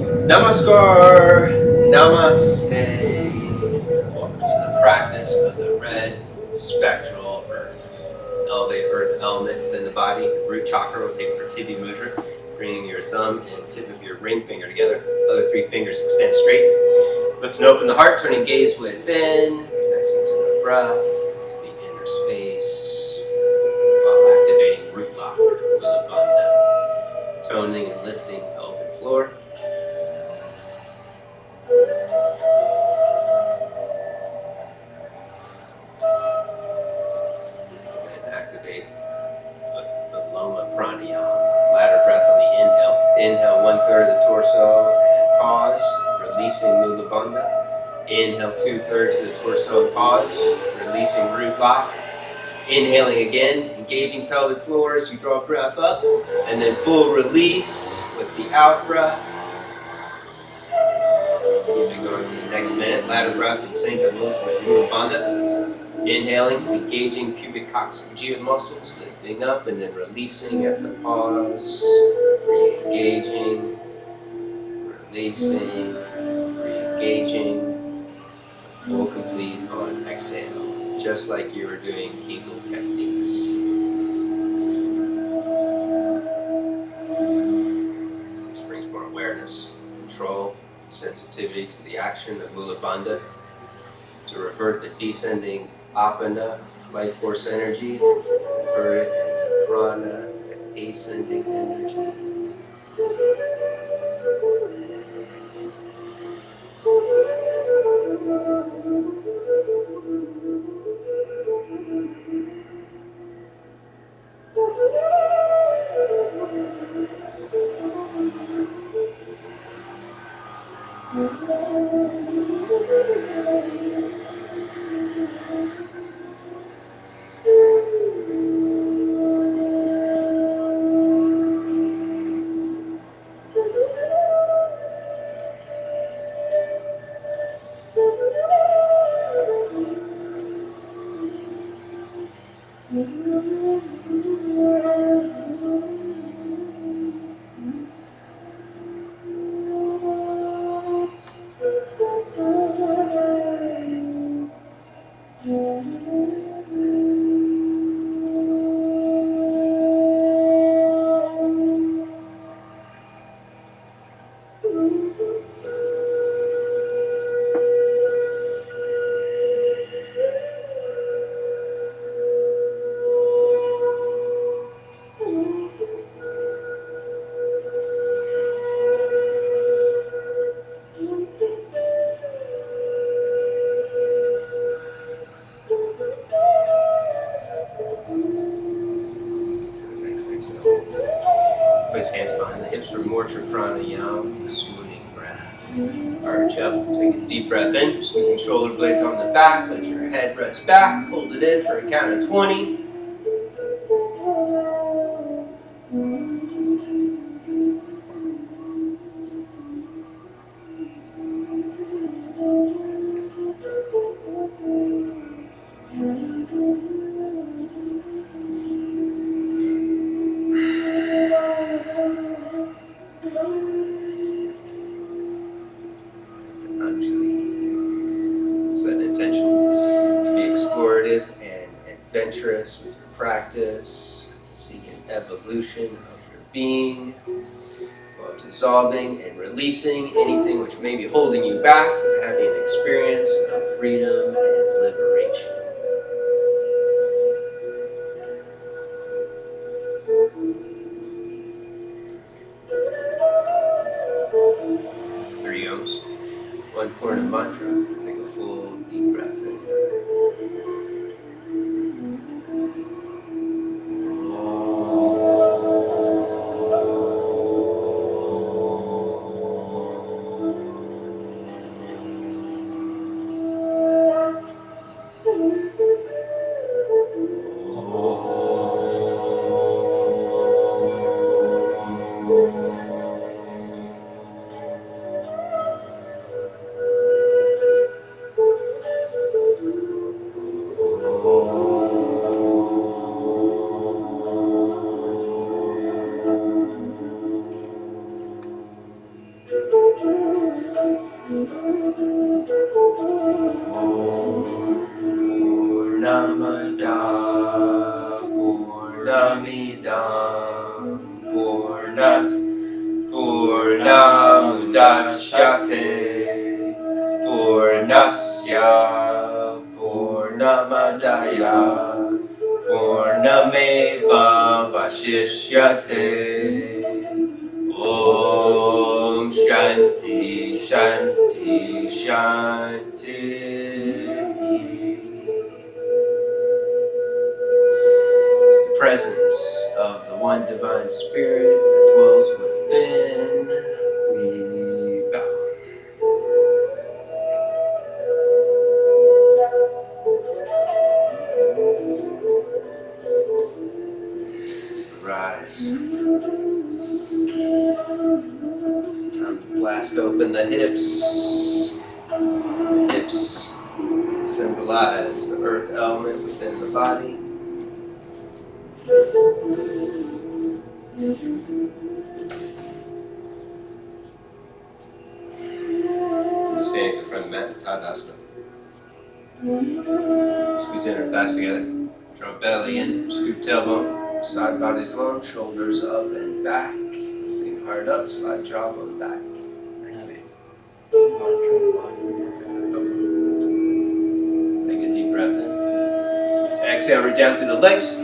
Namaskar, Namaste. Welcome to the practice of the red spectral earth. Elevate earth element in the body. Root chakra, rotate Pratibhi mudra, bringing your thumb and tip of your ring finger together. Other three fingers extend straight. Lift and open the heart, turning gaze within, connecting to the breath, to the inner space, while activating root lock, Mula Bandha, toning and lifting pelvic floor. And activate the Loma Pranayama. Ladder breath on the inhale. Inhale 1/3 of the torso and pause, releasing Mula Bandha. Inhale 2/3 of the torso and pause, releasing root lock. Inhaling again, engaging pelvic floor as you draw breath up, and then full release with the out breath. Keeping going for the next minute. Ladder breath in sync with Mula Bandha. Inhaling, engaging pubic coccygeal muscles, lifting up and then releasing at the pause. Re-engaging, releasing, re-engaging. Full complete on exhale, just like you were doing Kegel techniques. This brings more awareness, control, sensitivity to the action of Mula Bandha, to revert the descending Apana, life force energy, and to convert it into prana, the ascending energy. Place hands behind the hips for Morcha Pranayama, the swooning breath. Arch up, take a deep breath in, squeezing shoulder blades on the back, let your head rest back, hold it in for a count of 20. Set an intention to be explorative and adventurous with your practice, to seek an evolution of your being, while dissolving and releasing anything which may be holding you back from having an experience of freedom and liberation. Three Oms. One Purna mantra. Take a full deep breath in. Purnamada Purnamidam Purnat Purnamudachyate Purnasya Purnamadaya Purnameva Vashishyate Om Shanti Shanti Shanti. The presence of the one divine spirit that dwells within, we bow. Rise. Time to blast open the hips. The hips symbolize the earth element within the body. Standing in front of the mat, Tadasana. Squeeze in our thighs together. Draw belly in, scoop tailbone, side body's long, shoulders up and back. Lifting heart up, slide jawbone back. Activate. Take a deep breath in. Exhale, reach down through the legs.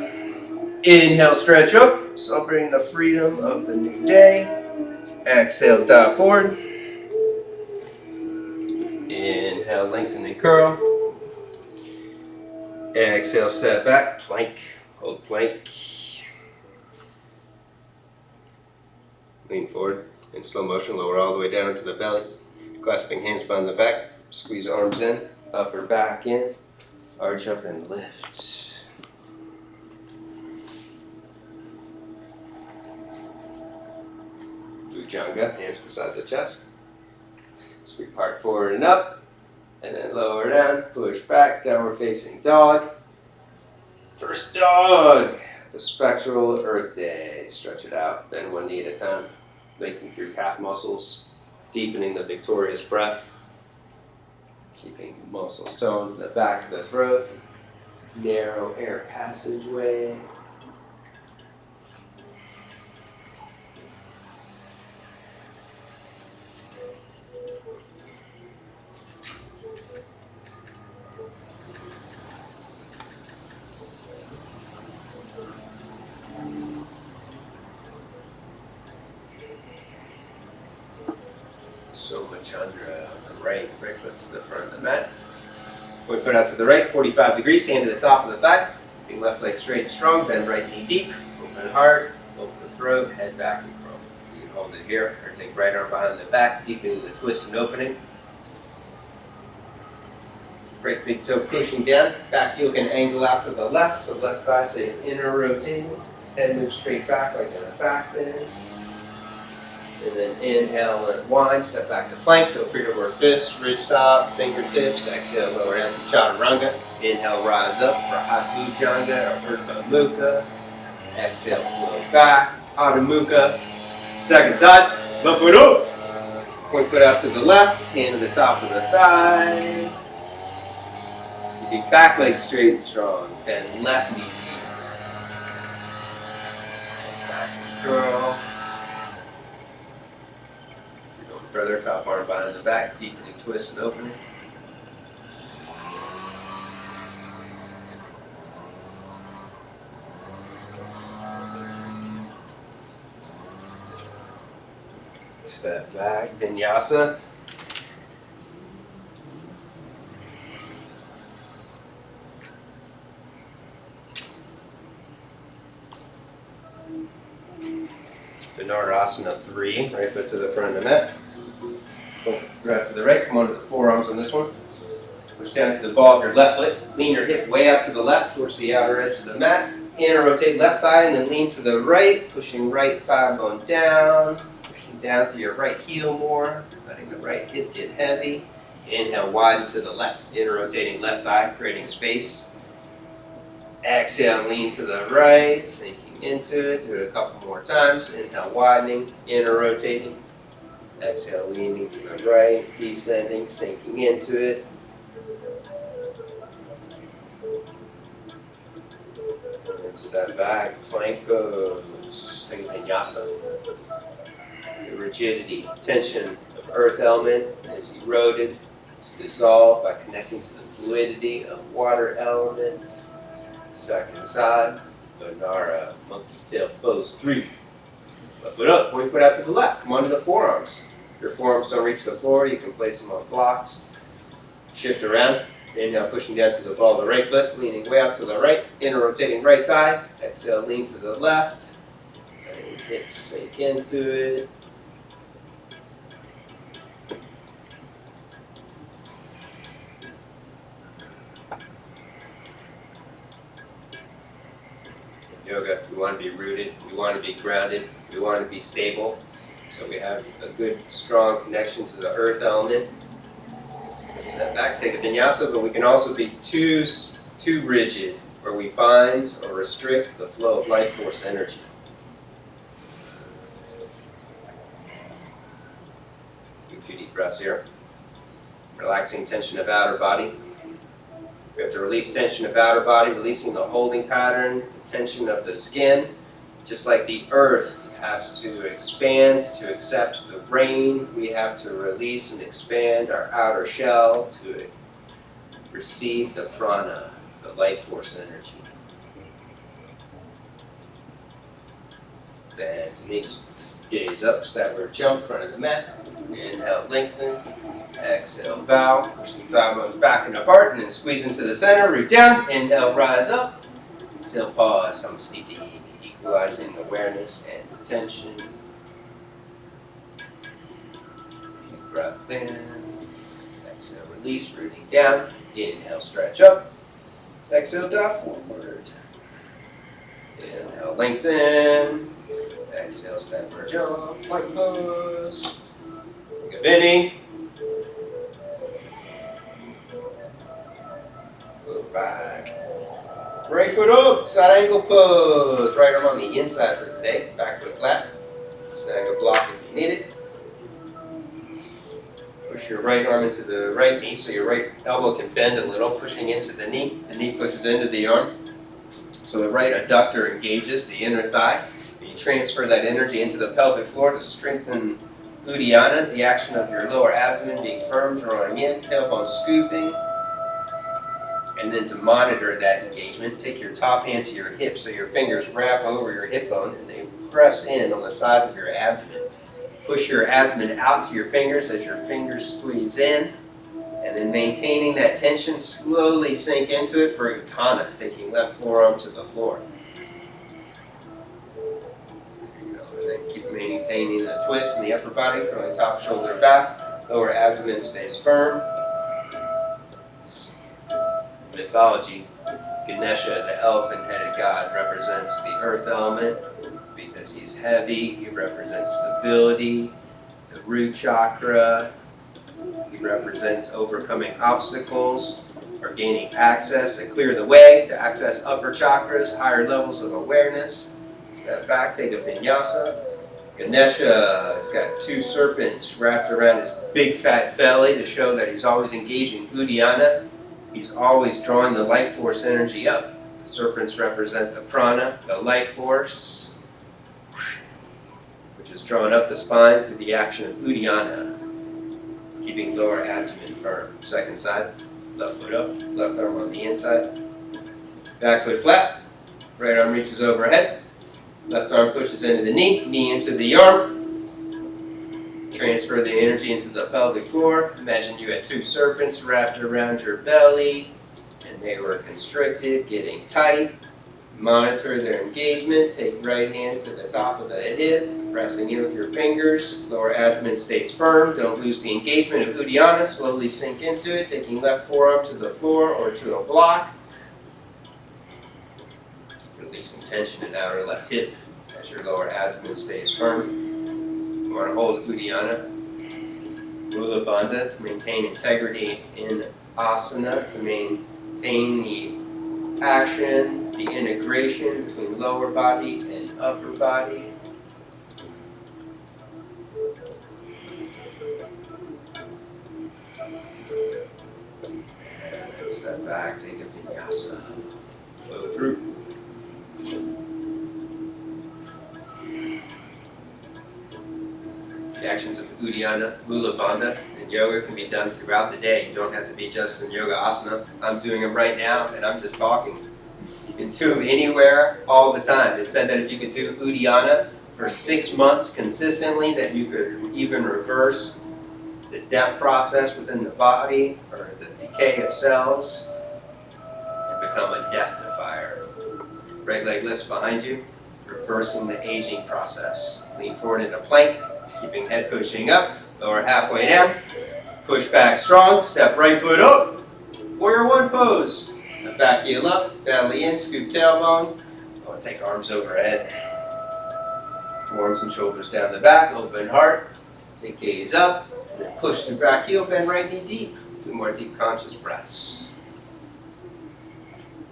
Inhale, stretch up, celebrating the freedom of the new day. Exhale, dive forward. Inhale, lengthen and curl. Exhale, step back, plank, hold plank. Lean forward in slow motion, lower all the way down to the belly. Clasping hands behind the back, squeeze arms in, upper back in, arch up and lift. Bhujanga, hands beside the chest. Sweep heart forward and up, and then lower down, push back, downward facing dog. First dog, the Spectral Earth Day. Stretch it out, bend one knee at a time, lengthen through calf muscles, deepening the victorious breath, keeping muscles toned to the back of the throat, narrow air passageway. Chandra on the right foot to the front of the mat. Point foot out to the right, 45 degrees, hand to the top of the thigh. Keeping left leg straight and strong, bend right knee deep, open heart, open the throat, head back and curl. You can hold it here, or take right arm behind the back, deepening the twist and opening. Right big toe pushing down, back heel can angle out to the left, so left thigh stays inner rotating. Head moves straight back like in a back bend. And then inhale and wind, step back to plank. Feel free to work fists, ridge top, fingertips. Exhale, lower down to Chaturanga. Inhale, rise up for Hot Bhujanga or Urdhva Mukha. Exhale, flow back, Adho Mukha. Second side, left foot up. Point foot out to the left, hand to the top of the thigh. Keep back leg straight and strong. Bend left knee deep. Back and curl. Further, top arm behind the back, deepening twist and opening. Step back, Vinyasa. Vinyasa 3, right foot to the front of the mat. Right to the right, come onto the forearms on this one. Push down to the ball of your left foot. Lean your hip way out to the left towards the outer edge of the mat. Inner rotate left thigh and then lean to the right, pushing right thigh bone down. Pushing down through your right heel more, letting the right hip get heavy. Inhale, widen to the left. Inner rotating left thigh, creating space. Exhale, lean to the right, sinking into it. Do it a couple more times. Inhale, widening, inner rotating. Exhale, leaning to the right, descending, sinking into it. And step back, plank pose. Take Vinyasa. The rigidity, tension of earth element is eroded, it's dissolved by connecting to the fluidity of water element. Second side, Banara, monkey tail pose 3. Left foot up, point foot out to the left. Come onto the forearms. If your forearms don't reach the floor, you can place them on blocks. Shift around. Inhale, pushing down to the ball of the right foot, leaning way out to the right. Inner rotating right thigh. Exhale, lean to the left. And hips sink into it. Yoga, we want to be rooted, we want to be grounded, we want to be stable. So we have a good, strong connection to the earth element. Step back, take a vinyasa, but we can also be too rigid, where we bind or restrict the flow of life force energy. Do a few deep breaths here. Relaxing tension of outer body. We have to release tension of outer body, releasing the holding pattern, the tension of the skin. Just like the earth has to expand to accept the rain, we have to release and expand our outer shell to receive the prana, the life force energy. Bend knees, gaze up, stagger jump, front of the mat. Inhale, lengthen. Exhale, bow, pushing thigh bones back and apart, and then squeeze into the center, root down. Inhale, rise up. Exhale, pause, samastiti, equalizing awareness and attention. Deep breath in. Exhale, release, rooting down. Inhale, stretch up. Exhale, dive forward. Inhale, lengthen. Exhale, step or jump, plank pose. Take a Vinny. Look back. Right foot up, side angle pose. Right arm on the inside for today. Back foot flat. Snag a block if you need it. Push your right arm into the right knee so your right elbow can bend a little, pushing into the knee. The knee pushes into the arm. So the right adductor engages the inner thigh. You transfer that energy into the pelvic floor to strengthen Uddiyana, the action of your lower abdomen being firm, drawing in, tailbone scooping. And then to monitor that engagement, take your top hand to your hip so your fingers wrap over your hip bone and they press in on the sides of your abdomen. Push your abdomen out to your fingers as your fingers squeeze in. And then maintaining that tension, slowly sink into it for Uttana, taking left forearm to the floor. And then keep maintaining the twist in the upper body, curling top shoulder back, lower abdomen stays firm. Mythology, Ganesha, the elephant-headed god, represents the earth element because he's heavy. He represents stability, the root chakra. He represents overcoming obstacles or gaining access to clear the way, to access upper chakras, higher levels of awareness. Step back, take a vinyasa. Ganesha has got 2 serpents wrapped around his big fat belly to show that he's always engaging Uddiyana. He's always drawing the life force energy up. The serpents represent the prana, the life force, which is drawn up the spine through the action of Uddiyana, keeping lower abdomen firm. Second side, left foot up, left arm on the inside. Back foot flat, right arm reaches overhead. Left arm pushes into the knee, knee into the arm. Transfer the energy into the pelvic floor. Imagine you had 2 serpents wrapped around your belly and they were constricted, getting tight. Monitor their engagement. Take right hand to the top of the hip, pressing in with your fingers. Lower abdomen stays firm. Don't lose the engagement of Uddiyana. Slowly sink into it, taking left forearm to the floor or to a block. Releasing tension in outer left hip as your lower abdomen stays firm. You want to hold Uddiyana, Mula Bandha, to maintain integrity in asana, to maintain the action, the integration between lower body and upper body. back, take a vinyasa. Flow through. The actions of Uddiyana, Mula Bandha, and yoga can be done throughout the day. You don't have to be just in yoga asana. I'm doing them right now, and I'm just talking. You can do them anywhere, all the time. It said that if you could do Uddiyana for 6 months consistently, that you could even reverse the death process within the body, or the decay of cells, and become a death-defier. Right leg lifts behind you, reversing the aging process. Lean forward into plank, keeping head pushing up, lower halfway down, push back strong, step right foot up, warrior one pose. Back heel up, belly in, scoop tailbone. I want to take arms overhead. Arms and shoulders down the back, open heart. Take gaze up, and then push the back heel, bend right knee deep. 2 more deep conscious breaths.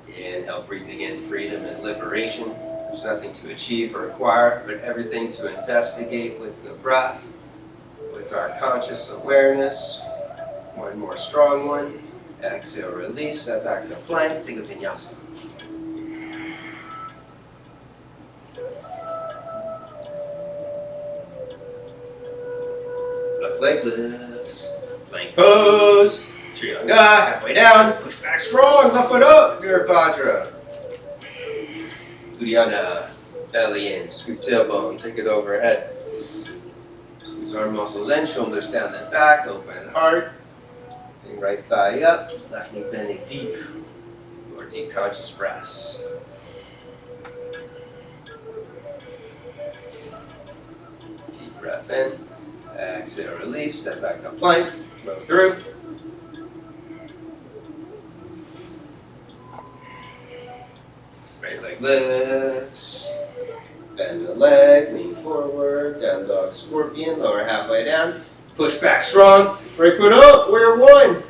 Inhale, breathing in freedom and liberation. There's nothing to achieve or acquire, but everything to investigate with the breath, with our conscious awareness. One more strong one. Exhale, release, step back to plank, take a vinyasa. Left leg lifts, plank pose, Chaturanga, halfway down, push back strong, left foot up, Virabhadra. Uddiyana, belly in, scoop tailbone, take it overhead. Squeeze arm muscles in, shoulders down and back, open heart. Bring right thigh up, left knee bending deep, more deep conscious breaths. Deep breath in, exhale, release, step back to plank, flow through. Right leg lifts, bend the leg, lean forward, down dog scorpion, lower halfway down, push back strong, right foot up, warrior one.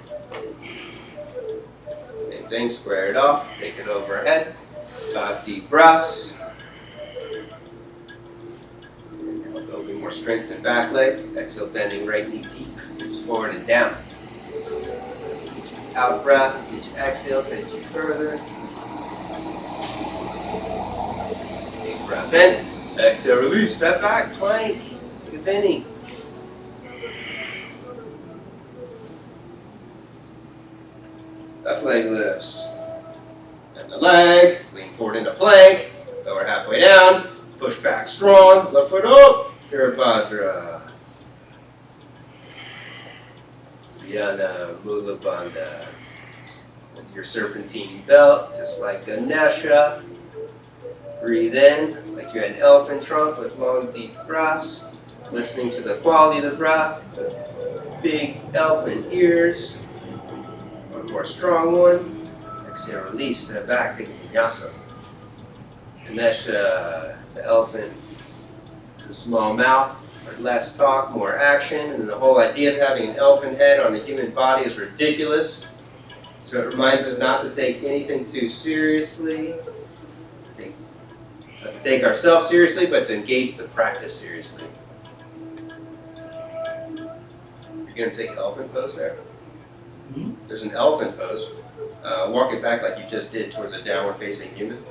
Same thing, square it off, take it overhead, 5 deep breaths. Inhale, building more strength in back leg, exhale, bending right knee deep, hips forward and down. Each out breath, each exhale takes you further. Deep breath in, exhale, release, step back, plank, take a penny. Left leg lifts. Bend the leg, lean forward into plank, lower halfway down, push back strong, left foot up, Virabhadra. Uddiyana, Mula Bandha. With your serpentine belt, just like Ganesha. Breathe in like you're an elephant trunk with long, deep breaths, listening to the quality of the breath with big elephant ears. One more strong one. Exhale, release, step back, take a vinyasa. Ganesha, the elephant, it's a small mouth, but less talk, more action. And the whole idea of having an elephant head on a human body is ridiculous. So it reminds us not to take anything too seriously, not to take ourselves seriously, but to engage the practice seriously. You're going to take elephant pose there? There's an elephant pose. Walk it back like you just did towards a downward facing human.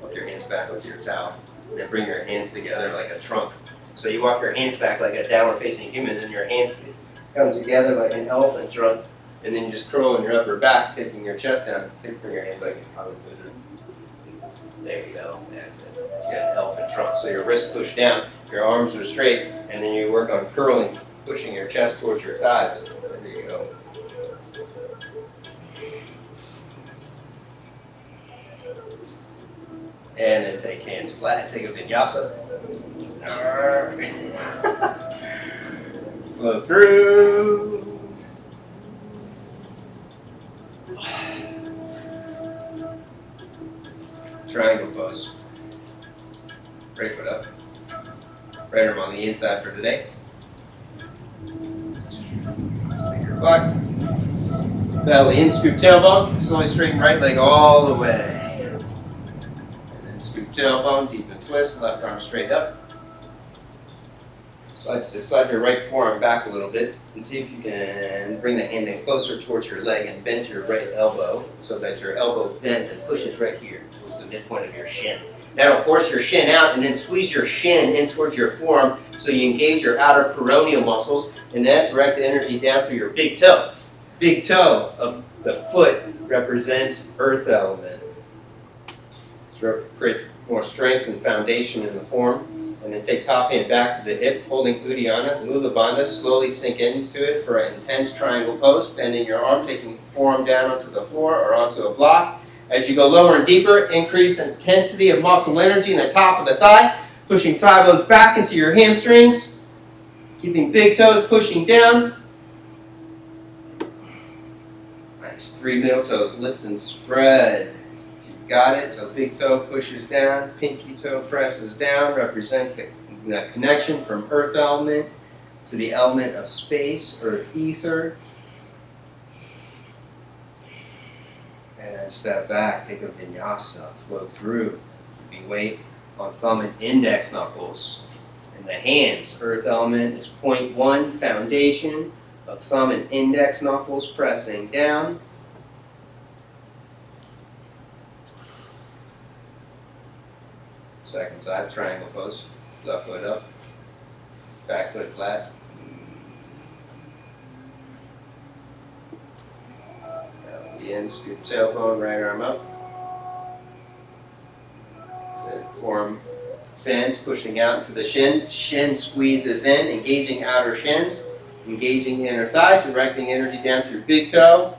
Walk your hands back with your towel. And then bring your hands together like a trunk. So you walk your hands back like a downward facing human, and your hands come together like an elephant trunk. And then you just curl in your upper back, taking your chest down. Bring your hands like a common lizard. There you go. That's it. You got an elephant trunk. So your wrists push down, your arms are straight, and then you work on curling, pushing your chest towards your thighs. There you go. And then take hands flat, take a vinyasa. Flow through. Triangle pose. Right foot up. Right arm on the inside for today. Make your butt. Belly in, scoop tailbone. Slowly straighten right leg all the way. Scoop tailbone, deep and twist, left arm straight up. Slide your right forearm back a little bit and see if you can bring the hand in closer towards your leg and bend your right elbow so that your elbow bends and pushes right here towards the midpoint of your shin. That'll force your shin out and then squeeze your shin in towards your forearm so you engage your outer peroneal muscles, and that directs the energy down through your big toe. Big toe of the foot represents earth element. This creates more strength and foundation in the form. And then take top hand back to the hip, holding Uddiyana, Mula Bandha. Slowly sink into it for an intense triangle pose, bending your arm, taking the forearm down onto the floor or onto a block. As you go lower and deeper, increase intensity of muscle energy in the top of the thigh, pushing thigh bones back into your hamstrings, keeping big toes pushing down. Nice. 3 middle toes, lift and spread. Got it? So big toe pushes down, pinky toe presses down, represent the connection from earth element to the element of space or ether. And step back, take a vinyasa, flow through. Keeping weight on thumb and index knuckles. And the hands, earth element is 0.1 foundation of thumb and index knuckles pressing down. Second side, triangle pose. Left foot up, back foot flat. In, scoop tailbone, right arm up. That's it. Forearm bends, pushing out into the shin. Shin squeezes in, engaging outer shins, engaging the inner thigh, directing energy down through big toe,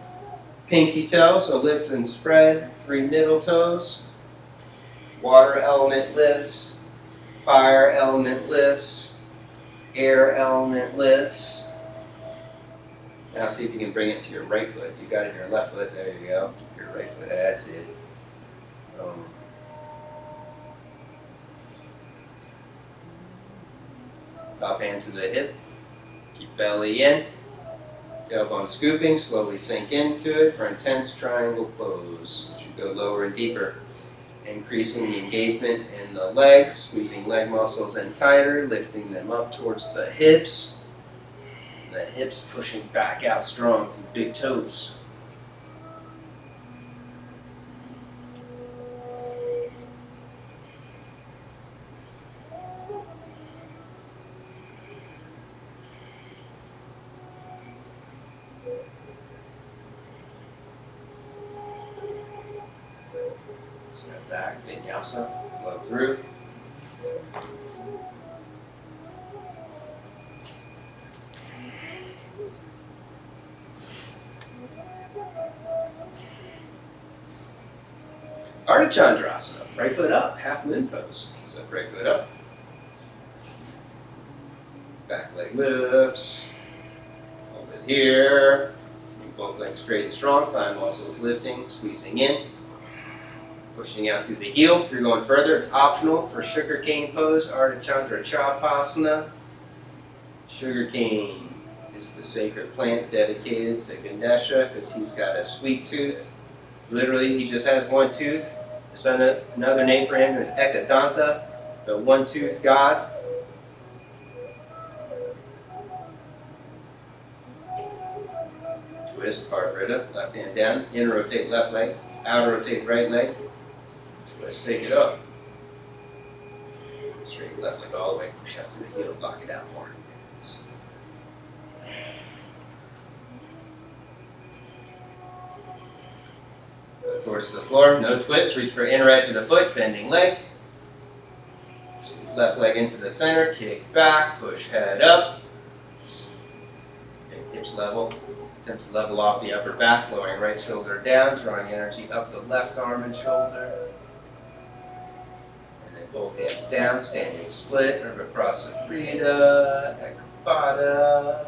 pinky toe. So lift and spread. 3 middle toes. Water element lifts, fire element lifts, air element lifts. Now see if you can bring it to your right foot. You got it in your left foot, there you go. Your right foot, that's it. Top hand to the hip, keep belly in. Tailbone scooping, slowly sink into it for intense triangle pose. As you go lower and deeper. Increasing the engagement in the legs, squeezing leg muscles in tighter, lifting them up towards the hips. The hips pushing back out strong through big toes. Step back, vinyasa, flow through. Ardha right foot up, half moon pose. So right foot up. Back leg lifts. Hold it here. Keep both legs straight and strong, thigh muscles lifting, squeezing in. Pushing out through the heel. If you're going further, it's optional for sugarcane pose, Ardha Chandra Chapasana. Sugarcane is the sacred plant dedicated to Ganesha because he's got a sweet tooth. Literally, he just has one tooth. There's another name for him is Ekadanta, the one-tooth god. Twist, Parvrita, left hand down. In rotate left leg, out rotate right leg. Twist, take it up. Straight left leg all the way, push out through the heel, block it out more. Go towards the floor, no twist, reach for inner edge of the foot, bending leg. Squeeze left leg into the center, kick back, push head up. Hips level. Attempt to level off the upper back, lowering right shoulder down, drawing energy up the left arm and shoulder. And then both hands down, standing split, Prasarita, Ekapada.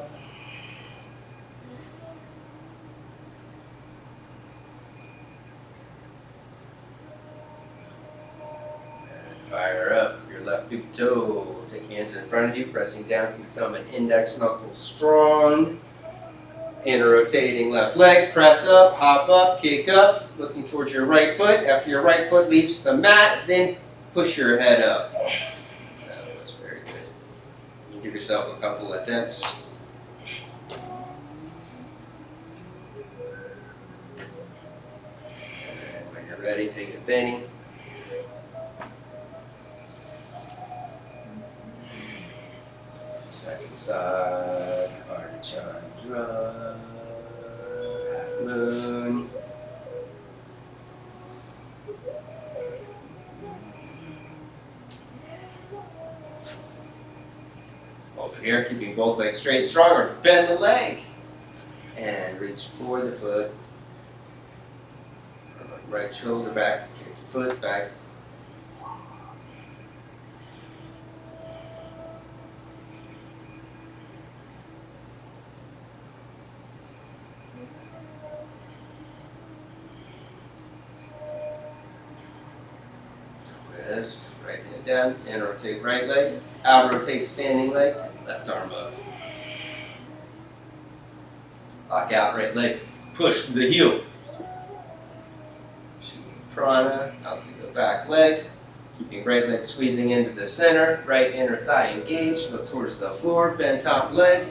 And fire up your left big toe. Take hands in front of you, pressing down through thumb and index knuckles strong. Inner rotating left leg, press up, hop up, kick up, looking towards your right foot. After your right foot leaves the mat, then push your head up. That was very good. You Give yourself a couple attempts. And when you're ready, take a Vini. Second side, Ardha Chandra, half moon. Hold it here, keeping both legs straight and strong, or bend the leg. And reach for the foot. Right shoulder back, kick your foot back. Twist, right hand down, and rotate right leg. Out rotate standing leg, left arm up. Lock out right leg, push to the heel. Prana, out through the back leg. Keeping right leg squeezing into the center, right inner thigh engaged, look towards the floor, bend top leg.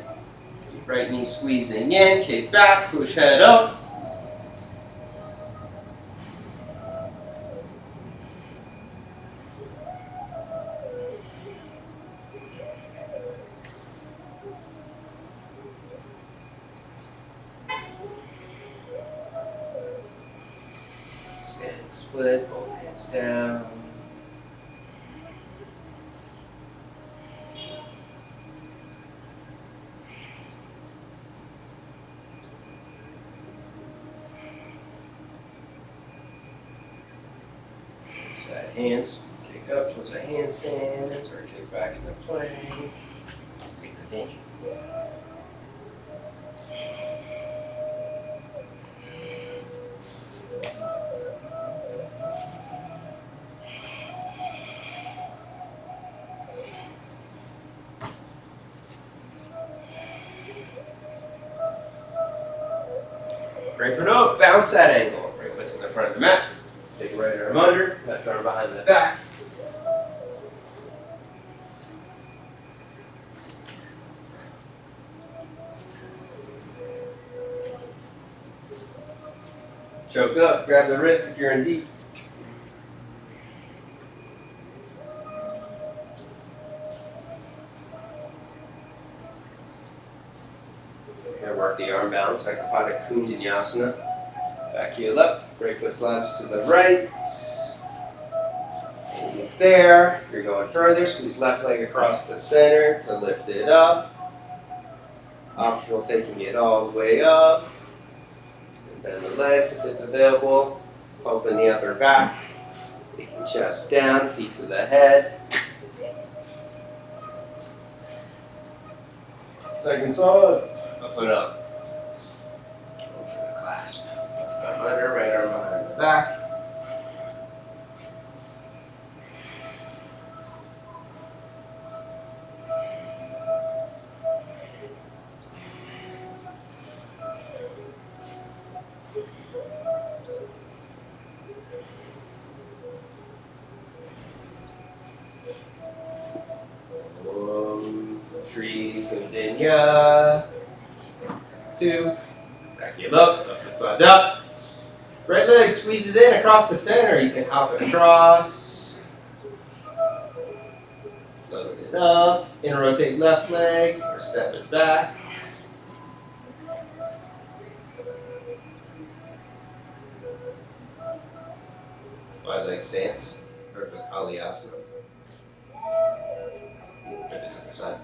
Keep right knee squeezing in, kick back, push head up. Standing split, both hands down. Side hands, kick up towards a handstand, or kick back into plank. Take the Vini. Right foot up, bounce that angle. Right foot to the front of the mat. Take the right arm under, left arm behind the back. Choke up, grab the wrist if you're in deep. And work the arm balance, Ekapada Kundinasana. Back heel up, right foot slides to the right. And there, if you're going further, squeeze left leg across the center to lift it up. Optional taking it all the way up. And bend the legs if it's available. Open the upper back. Taking chest down, feet to the head. Second side, a foot up. Go for the clasp. Left arm under, right arm behind the back. Shri Kundinya. 2. Back heel up, left foot slides up. Right leg squeezes in across the center. You can hop it across. Float it up. Inner rotate left leg or step it back. Wide leg stance. Perfect Aliyasana. Pivot to the side.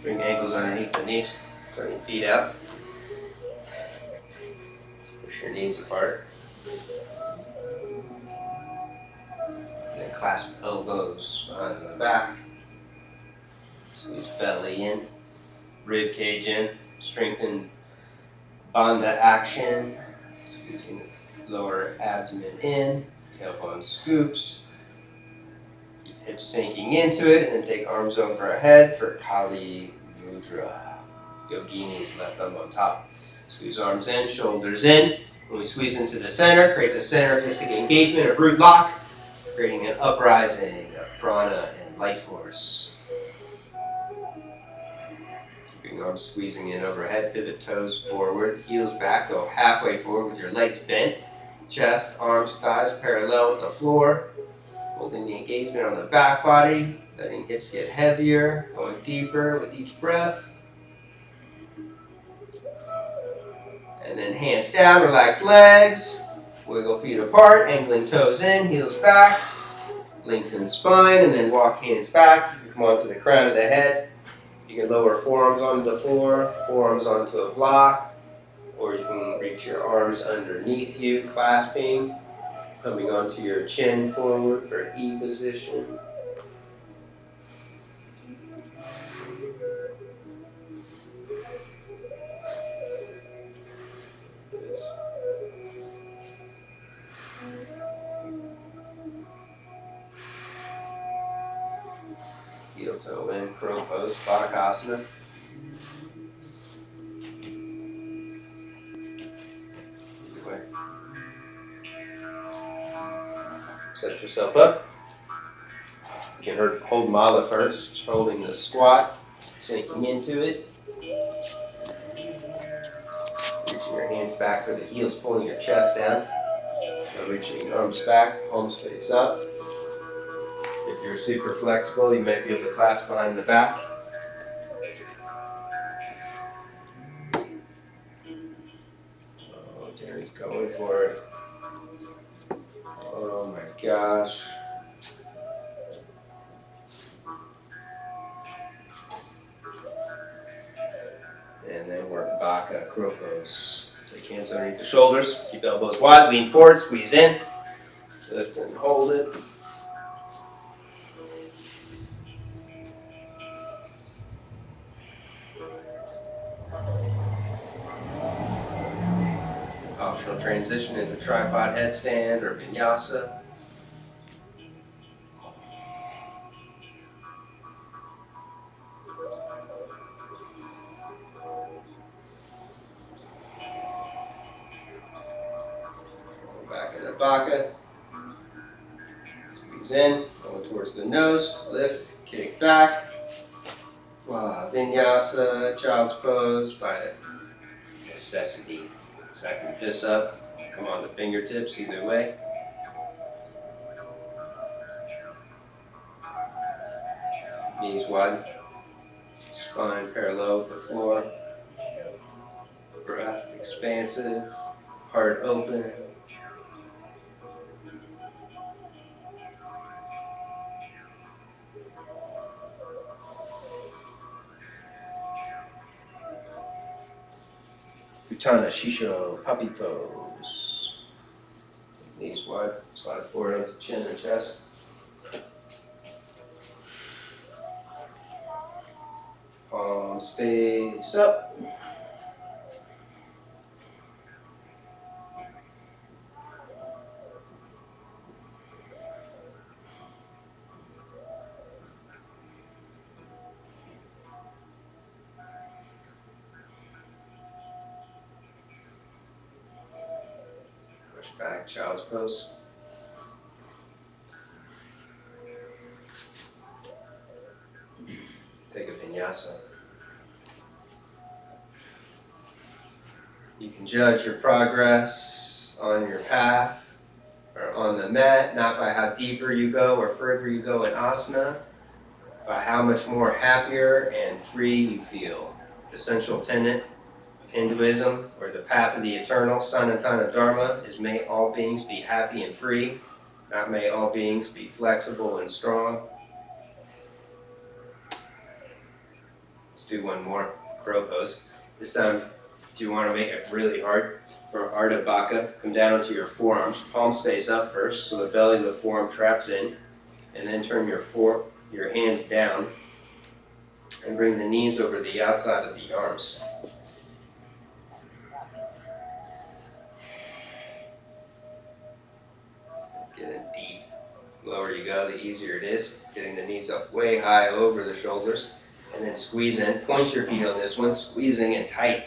Bring ankles underneath the knees. Turn your feet out. Push your knees apart. And then clasp elbows behind the back. Squeeze belly in. Rib cage in. Strengthen bandha action. Squeezing the lower abdomen in. Tailbone scoops. Keep hips sinking into it, and then take arms over head for Kali Mudra. Yogini's left thumb on top. Squeeze arms in, shoulders in. When we squeeze into the center, creates a synergistic engagement of root lock, creating an uprising of prana and life force. Keeping arms squeezing in overhead, pivot toes forward, heels back, go halfway forward with your legs bent. Chest, arms, thighs parallel with the floor. Holding the engagement on the back body, letting hips get heavier, going deeper with each breath. And then hands down, relax legs. Wiggle feet apart, angling toes in, heels back. Lengthen spine, and then walk hands back. Come onto the crown of the head. You can lower forearms onto the floor, forearms onto a block, or you can reach your arms underneath you, clasping. Coming onto your chin forward for E position. Heel toe in, crow pose, Bakasana. Either way. Set yourself up. You can hold Mala first, holding the squat, sinking into it. Reaching your hands back for the heels, pulling your chest down. Now reaching your arms back, palms face up. If you're super flexible, you might be able to clasp behind the back. Oh, Terry's going for it. Oh my gosh. And then work Baka Crow Pose. Take hands underneath the shoulders, keep elbows wide, lean forward, squeeze in, lift and hold it. Optional transition into tripod headstand or Vinyasa. Back into Baka. Squeeze in, going towards the nose, lift, kick back. Vinyasa, child's pose by necessity. Second fist up, come on the fingertips either way. Knees wide, spine parallel with the floor. Breath expansive, heart open. Utana Shisho Puppy Pose. Knees wide, slide forward into chin and chest. Palms face up. Push back, child's pose. Take a Vinyasa. You can judge your progress on your path or on the mat, not by how deeper you go or further you go in asana, by how much more happier and free you feel. Essential tenet of Hinduism, or the path of the eternal, Sanatana Dharma, is may all beings be happy and free, not may all beings be flexible and strong. Let's do one more, crow pose. This time, if you want to make it really hard, for Ardha Baka, come down onto your forearms, palms face up first, so the belly of the forearm traps in, and then turn your hands down, and bring the knees over the outside of the arms. Get in deep. The lower you go, the easier it is. Getting the knees up way high over the shoulders. And then squeeze in. Point your feet on this one, squeezing in tight.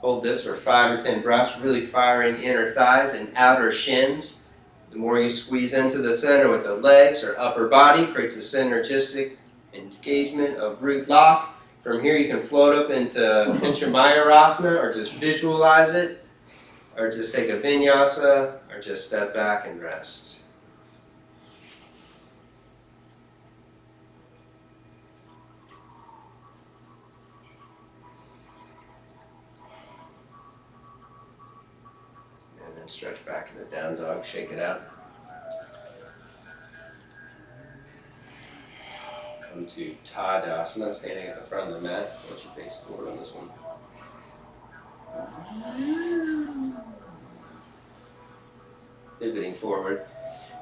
Hold this for 5 or 10 breaths, really firing inner thighs and outer shins. The more you squeeze into the center with the legs or upper body, creates a synergistic engagement of root lock. From here you can float up into Pinchamayurasana, or just visualize it, or just take a Vinyasa, or just step back and rest. And then stretch back in the down dog, shake it out. Come to Tadasana, standing at the front of the mat. Let you face forward on this one. Pivoting forward,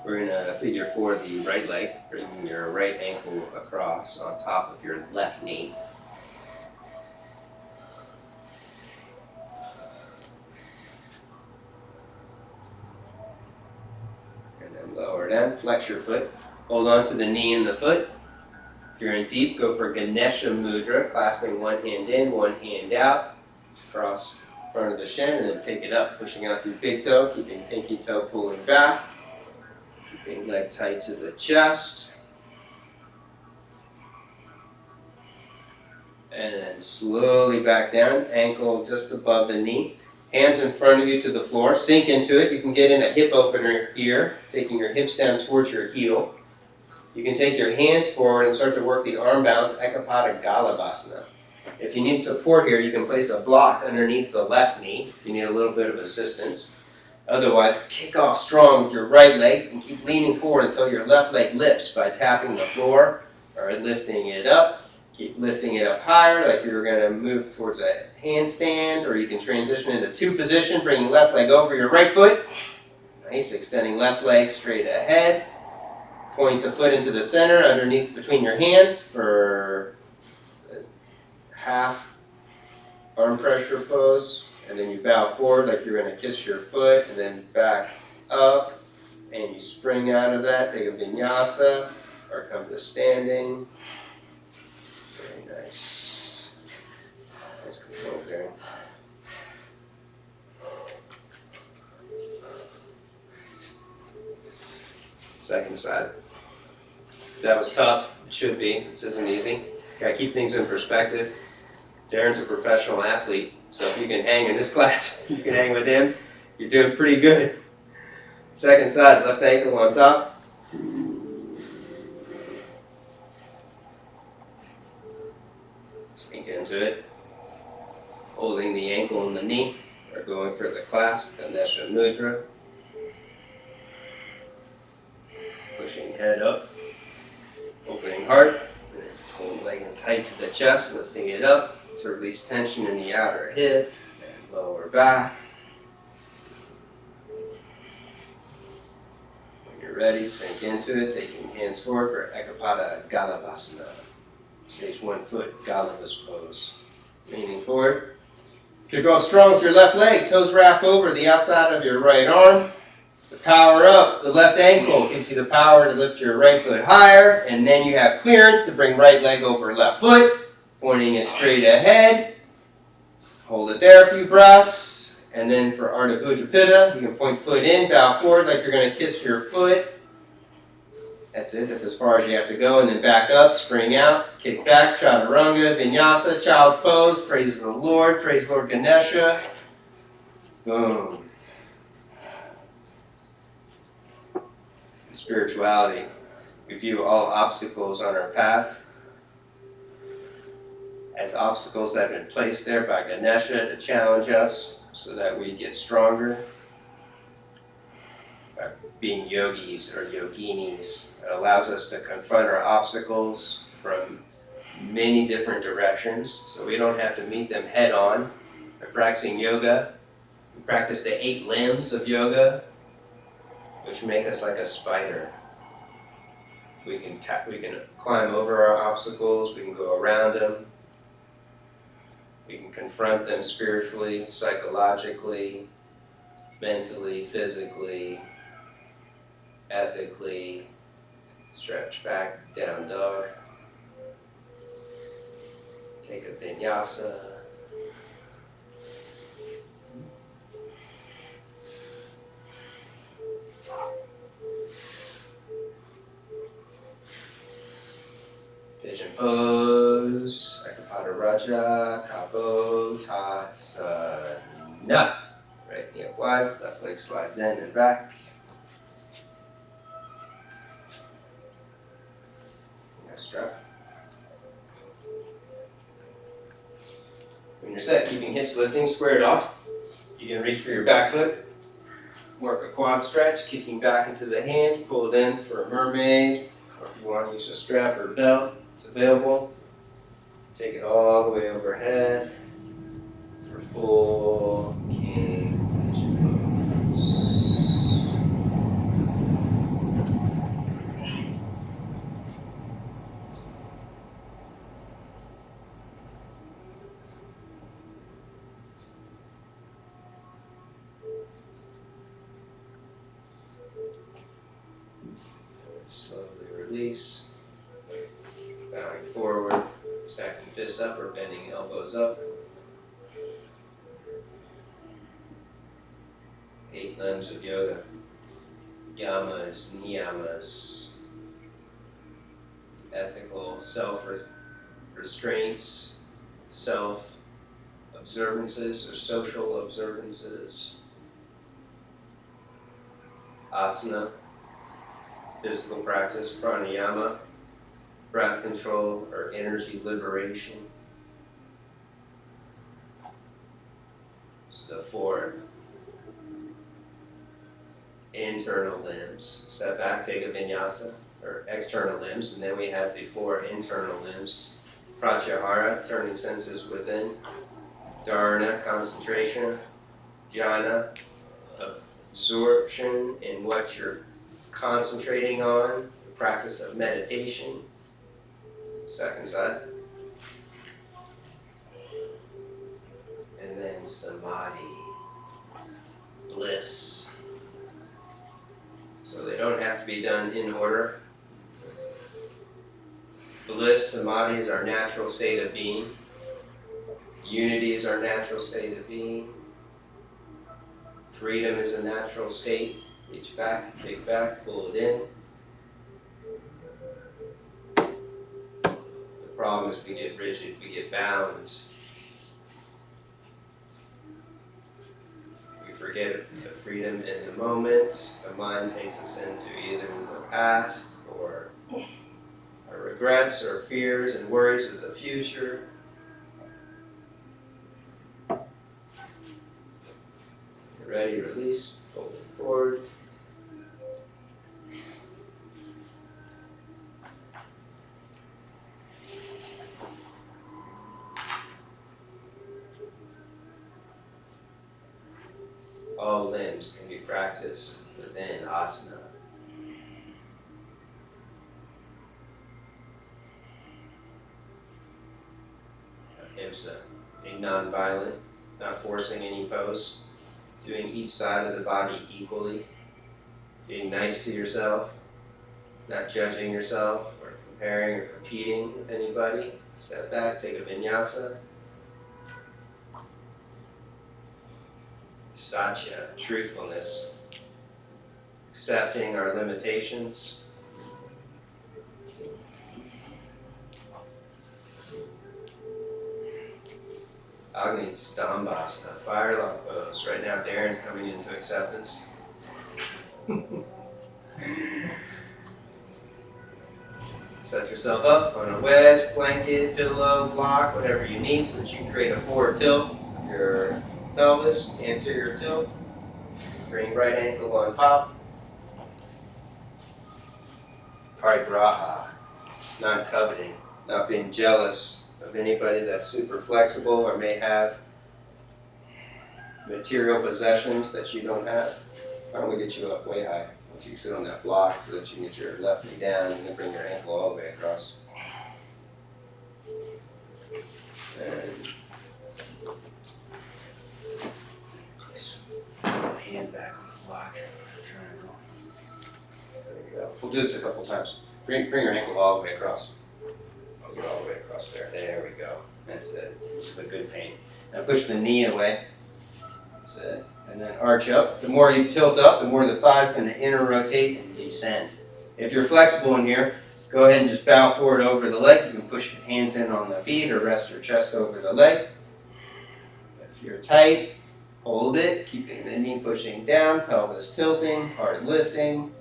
we're going to figure four the right leg, bringing your right ankle across on top of your left knee. And then lower down, flex your foot. Hold on to the knee and the foot. If you're in deep, go for Ganesha Mudra, clasping one hand in, one hand out, across front of the shin, and then pick it up, pushing out through big toe, keeping pinky toe pulling back, keeping leg tight to the chest. And then slowly back down, ankle just above the knee. Hands in front of you to the floor, sink into it. You can get in a hip opener here, taking your hips down towards your heel. You can take your hands forward and start to work the arm balance, Ekapada Galabhasana. If you need support here, you can place a block underneath the left knee if you need a little bit of assistance. Otherwise, kick off strong with your right leg and keep leaning forward until your left leg lifts by tapping the floor or lifting it up. Keep lifting it up higher like you're going to move towards a handstand, or you can transition into two position, bringing left leg over your right foot. Nice, extending left leg straight ahead. Point the foot into the center underneath between your hands for half arm pressure pose, and then you bow forward like you're going to kiss your foot, and then back up, and you spring out of that, take a Vinyasa, or come to standing. Very nice. Nice control there. Second side. That was tough. It should be. This isn't easy. Gotta keep things in perspective. Darren's a professional athlete, so if you can hang in this class, you can hang with him. You're doing pretty good. Second side, left ankle on top. Sink into it. Holding the ankle and the knee, or going for the clasp, Ganesha Mudra. Pushing head up. Opening heart, and then pulling leg in tight to the chest, lifting it up to release tension in the outer hip and lower back. When you're ready, sink into it, taking hands forward for Ekapada Galabhasana. Stage 1 foot, Galabhas pose. Leaning forward. Kick off strong with your left leg, toes wrap over the outside of your right arm. The power up, the left ankle gives you the power to lift your right foot higher, and then you have clearance to bring right leg over left foot, pointing it straight ahead. Hold it there a few breaths, and then for Ardha Bhuja, you can point foot in, bow forward like you're going to kiss your foot. That's it, that's as far as you have to go, and then back up, spring out, kick back, Chaturanga, Vinyasa, Child's Pose, praise the Lord Ganesha. Boom. Spirituality. We view all obstacles on our path as obstacles that have been placed there by Ganesha to challenge us so that we get stronger. By being yogis or yoginis, it allows us to confront our obstacles from many different directions, so we don't have to meet them head on. By practicing yoga, we practice the 8 limbs of yoga, which make us like a spider. We can climb over our obstacles, we can go around them, we can confront them spiritually, psychologically, mentally, physically, ethically. Stretch back, down dog. Take a Vinyasa. Pigeon pose, Ekapada Raja Kapotasana. Right knee up wide, left leg slides in and back. Nice drop. When you're set, keeping hips lifting, squared off. You can reach for your back foot. Work a quad stretch, kicking back into the hand. Pull it in for a mermaid, or if you want to use a strap or belt, it's available. Take it all the way overhead for full king pigeon pose. Slowly release. Bowing forward, stacking fists up or bending elbows up. 8 limbs of yoga. Yamas, niyamas. Ethical self-restraints, self-observances or social observances. Asana, physical practice, pranayama, breath control or energy liberation. So the 4 internal limbs. Step back, take a vinyasa, or external limbs, and then we have the 4 internal limbs. Pratyahara, turning senses within. Dharana, concentration. Jhana, absorption in what you're concentrating on, the practice of meditation. Second side. And then samadhi, bliss. So they don't have to be done in order. Bliss, samadhi is our natural state of being. Unity is our natural state of being. Freedom is a natural state. Reach back, take back, pull it in. The problem is we get rigid, we get bound. We forget the freedom in the moment. The mind takes us into either the past or our regrets or fears and worries of the future. You're ready, release, fold it forward. All limbs can be practiced within asana. Ahimsa, being non-violent, not forcing any pose, doing each side of the body equally, being nice to yourself, not judging yourself or comparing or competing with anybody. Step back, take a vinyasa. Satya, truthfulness, accepting our limitations. Agni Stambhasana, firelock pose. Right now Darren's coming into acceptance. Set yourself up on a wedge, blanket, pillow, block, whatever you need so that you can create a forward tilt of your pelvis, anterior tilt. Bring right ankle on top. Parigraha, not coveting, not being jealous of anybody that's super flexible or may have material possessions that you don't have. Why don't we get you up way high? Why don't you sit on that block so that you can get your left knee down and then bring your ankle all the way across. And place my hand back on the block. Triangle. There we go. We'll do this a couple times. Bring your ankle all the way across. I'll get all the way across there. There we go. That's it. This is the good pain. Now push the knee away. That's it. And then arch up. The more you tilt up, the more the thigh's going to inner rotate and descend. If you're flexible in here, Go ahead and just bow forward over the leg. You can push your hands in on the feet or rest your chest over the leg. If you're tight, hold it, keeping the knee pushing down, pelvis tilting, heart lifting.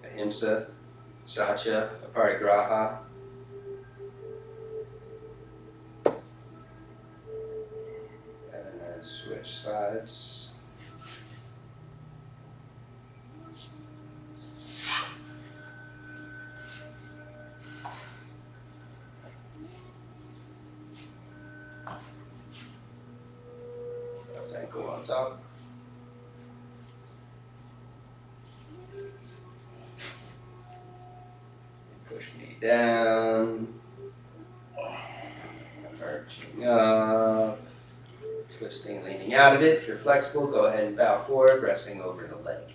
Ahimsa, Satya, Aparigraha. And then switch sides. Left ankle on top. Push knee down. Arching up. Twisting, leaning out of it. If you're flexible, go ahead and bow forward, resting over the leg.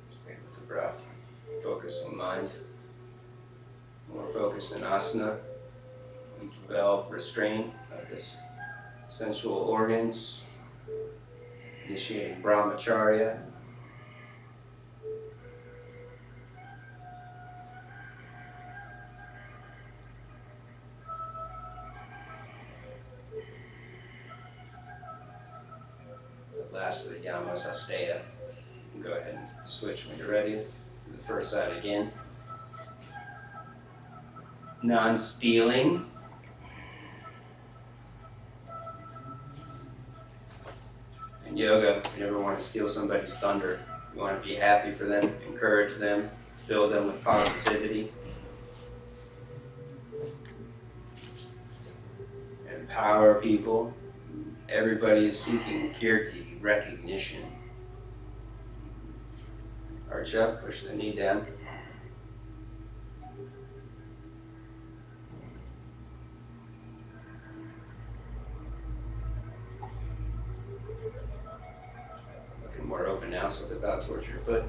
Stay with the breath. Focus on mind. More focus in asana. We develop restraint of this sensual organs. Initiating brahmacharya. The last of the yamas, asteya. Go ahead and switch when you're ready. Do the first side again. Non-stealing. In yoga, you never want to steal somebody's thunder. You want to be happy for them, encourage them, fill them with positivity. Empower people. Everybody is seeking kirti, recognition. Arch up, push the knee down. Looking more open now, so look about towards your foot.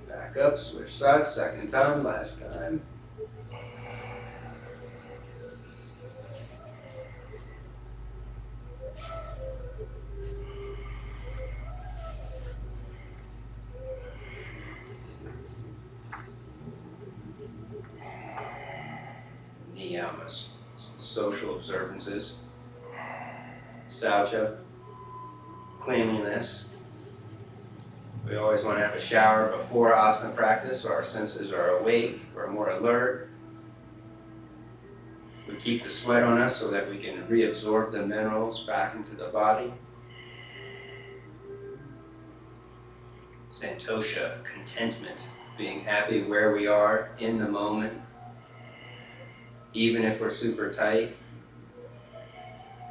Back up, switch sides, second time, last time. Niyamas, social observances. Saucha, cleanliness. We always want to have a shower before asana practice so our senses are awake, we're more alert. We keep the sweat on us so that we can reabsorb the minerals back into the body. Santosha, contentment, being happy where we are in the moment, even if we're super tight,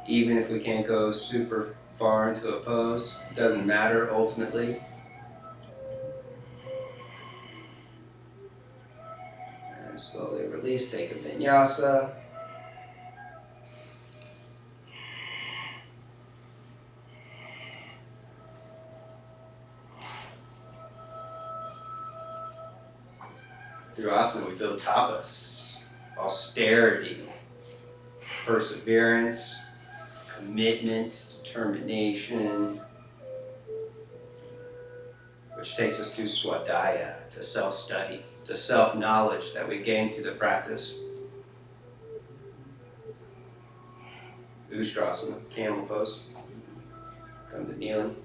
even if we can't go super far into a pose, it doesn't matter ultimately. And slowly release, take a vinyasa. Through asana we build tapas, austerity, perseverance, commitment, determination, which takes us to swadhyaya, to self-study, to self-knowledge that we gain through the practice. Ustrasana, Camel Pose. Come to kneeling.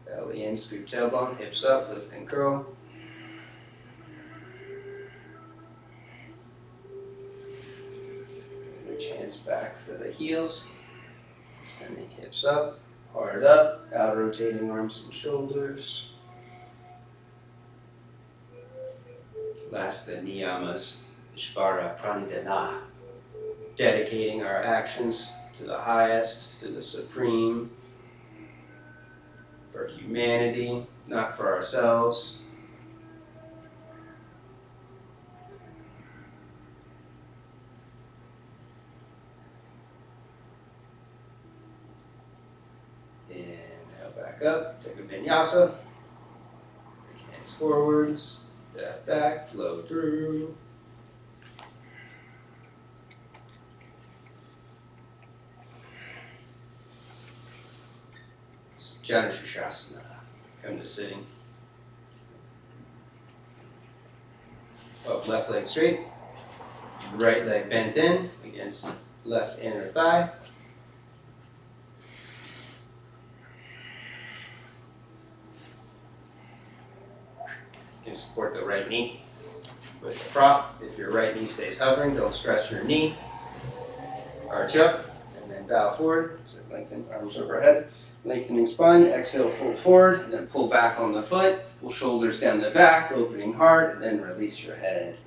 Belly in, scoop tailbone, hips up, lift and curl. Reach hands back for the heels. Extending hips up, heart up, out rotating arms and shoulders. Last, the niyamas, Ishvara Pranidhana. Dedicating our actions to the highest, to the supreme, for humanity, not for ourselves. up, take a vinyasa. Hands forward, step back, flow through. Janashasana. Come to sitting. Both left leg straight, right leg bent in against left inner thigh. You can support the right knee with the prop. If your right knee stays hovering, don't stress your knee. Arch up, and then bow forward. So lengthen arms overhead. Lengthening spine, exhale, fold forward, and then pull back on the foot. Pull shoulders down the back, opening heart, and then release your head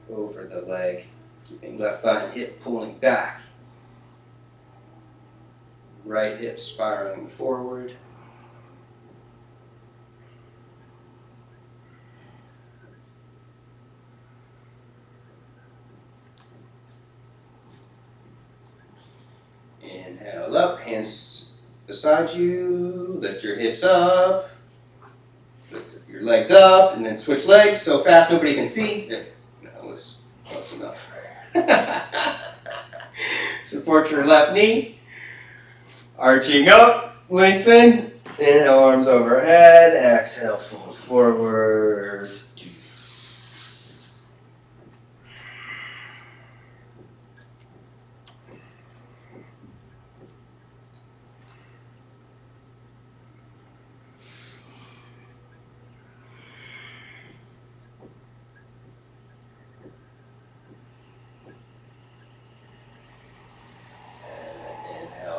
over the leg. Keeping left thigh and hip pulling back. Right hip spiraling forward. Inhale up, hands beside you, lift your hips up, lift your legs up, and then switch legs so fast nobody can see. That was close enough. Support your left knee, arching up, lengthen, inhale arms overhead, exhale fold forward.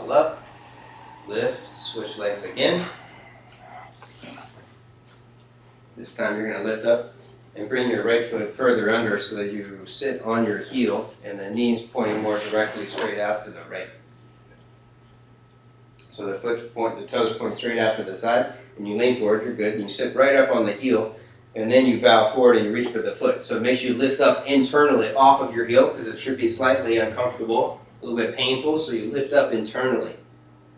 Up, lift, switch legs again. This time you're going to lift up and bring your right foot further under so that you sit on your heel and the knees pointing more directly straight out to the right. So the toes point straight out to the side, and you lean forward, you're good, and you sit right up on the heel, and then you bow forward and you reach for the foot. So it makes you lift up internally off of your heel because it should be slightly uncomfortable, a little bit painful, so you lift up internally.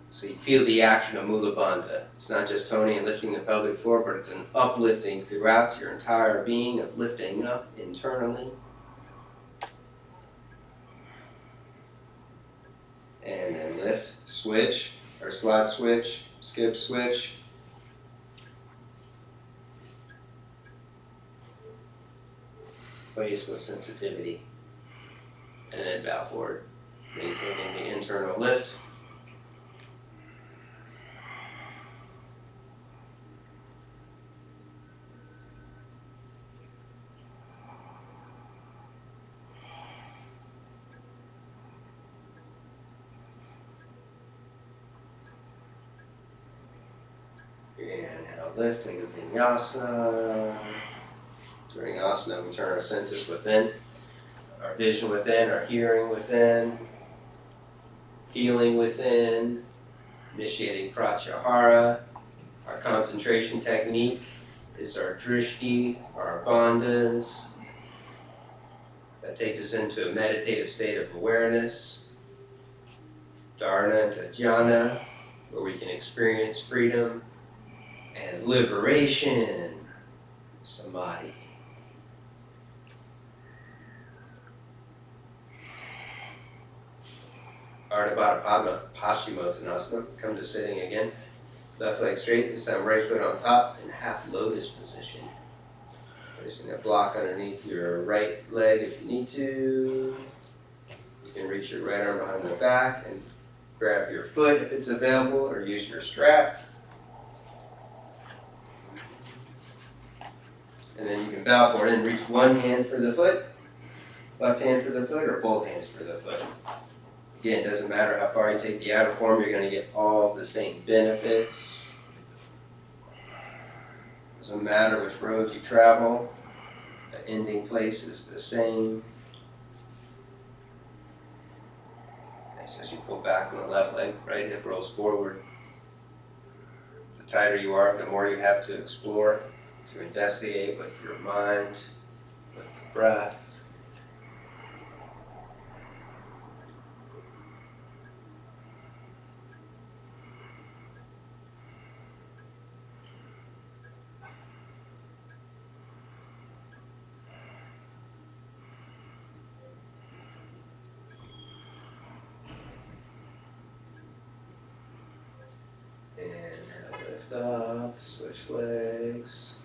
So you feel the action of Mula Bandha. It's not just toning and lifting the pelvic floor, but it's an uplifting throughout your entire being of lifting up internally. And then lift, switch, or slide switch, skip switch. Place with sensitivity. And then bow forward, maintaining the internal lift. Inhale, lift, take a vinyasa. During asana, we turn our senses within, our vision within, our hearing within, feeling within, initiating pratyahara. Our concentration technique is our drishti, our bandhas. That takes us into a meditative state of awareness. Dharana to jhana, where we can experience freedom and liberation, samadhi. Ardha Baddha Padma, Paschimottanasana. Come to sitting again. Left leg straight, this time right foot on top in half lotus position. Placing a block underneath your right leg if you need to. You can reach your right arm behind the back and grab your foot if it's available, or use your strap. And then you can bow forward and reach one hand for the foot, left hand for the foot, or both hands for the foot. Again, it doesn't matter how far you take the outer form, you're going to get all the same benefits. Doesn't matter which road you travel, the ending place is the same. Nice, as you pull back on the left leg, right hip rolls forward. The tighter you are, the more you have to explore, to investigate with your mind, with the breath. lift up, switch legs.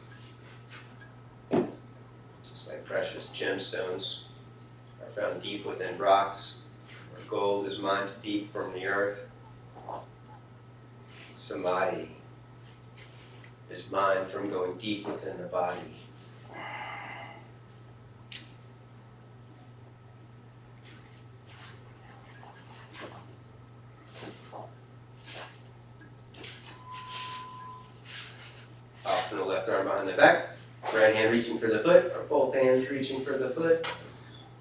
Just like precious gemstones are found deep within rocks, where gold is mined deep from the earth. Samadhi is mined from going deep within the body. Often the left arm behind the back, right hand reaching for the foot, or both hands reaching for the foot,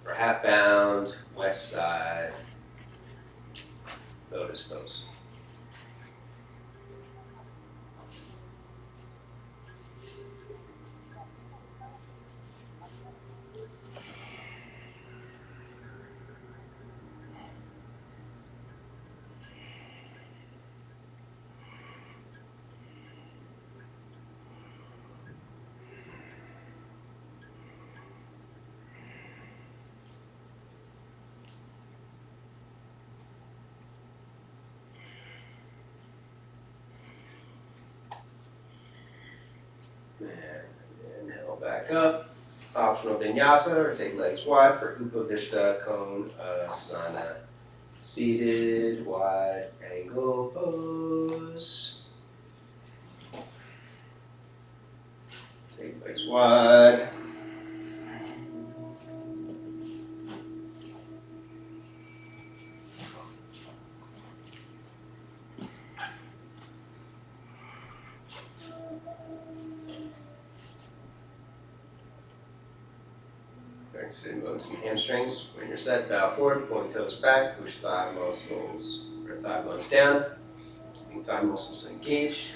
or half bound, west side, lotus pose. And inhale back up. Optional vinyasa, or take legs wide for Upavishta Konasana. Seated, wide angle pose. Take legs wide. Sitting bones and hamstrings. When you're set, bow forward, point toes back, push thigh muscles or thigh bones down, keeping thigh muscles engaged.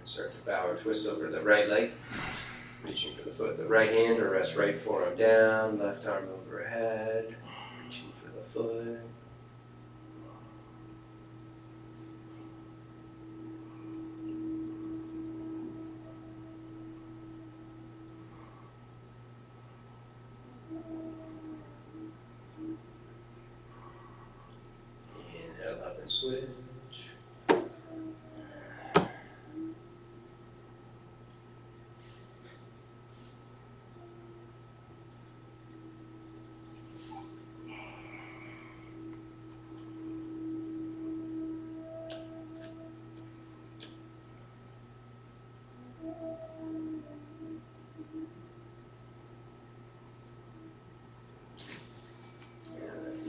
Start to bow or twist over the right leg, reaching for the foot, the right hand, or rest right forearm down, left arm overhead, reaching for the foot. Inhale up and switch.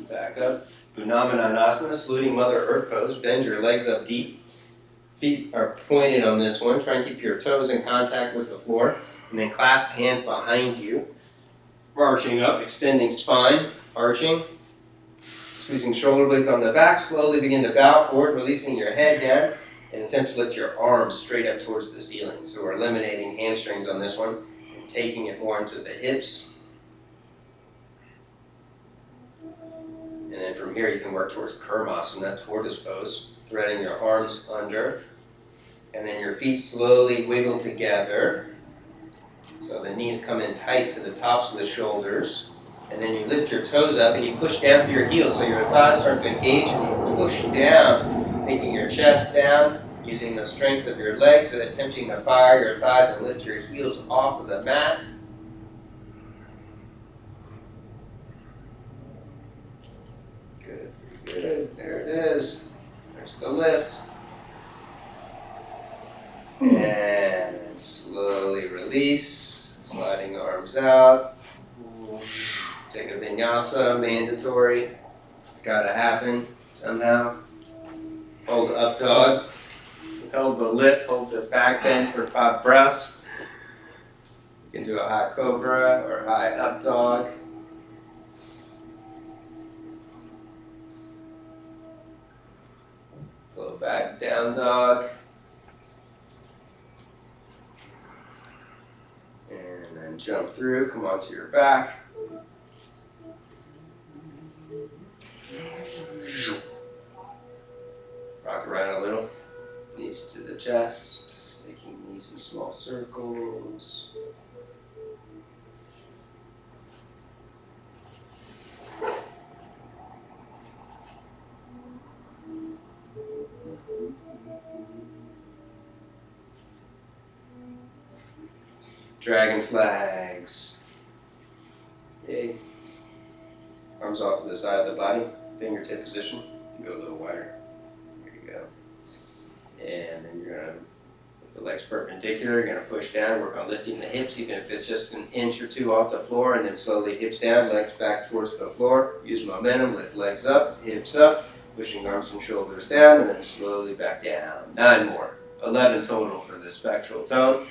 Back up. Unamananasana, saluting Mother Earth pose. Bend your legs up deep. Feet are pointed on this one. Try and keep your toes in contact with the floor. And then clasp hands behind you. Arching up, extending spine, arching. Squeezing shoulder blades on the back. Slowly begin to bow forward, releasing your head down. And attempt to lift your arms straight up towards the ceiling. So we're eliminating hamstrings on this one and taking it more into the hips. And then from here you can work towards Kurmasana, tortoise pose, threading your arms under. And then your feet slowly wiggle together. So the knees come in tight to the tops of the shoulders. And then you lift your toes up and you push down through your heels so your thighs start to engage and you push down, taking your chest down, using the strength of your legs and attempting to fire your thighs and lift your heels off of the mat. Good, good. There it is. There's the lift. And slowly release, sliding arms out. Take a vinyasa, mandatory. It's got to happen somehow. Hold up dog. Hold the lift, hold the back bend for 5 breaths. You can do a high cobra or high up dog. Flow back, down dog. And then jump through, come onto your back. Rock around a little. Knees to the chest, making knees in small circles. Dragon flags. Okay. Arms off to the side of the body, fingertip position. Go a little wider. There you go. And then you're gonna, with the legs perpendicular, you're gonna push down, work on lifting the hips, even if it's just an inch or two off the floor, and then slowly hips down, legs back towards the floor. Use momentum, lift legs up, hips up, pushing arms and shoulders down, and then slowly back down. 9 more. 11 total for the spectral tone.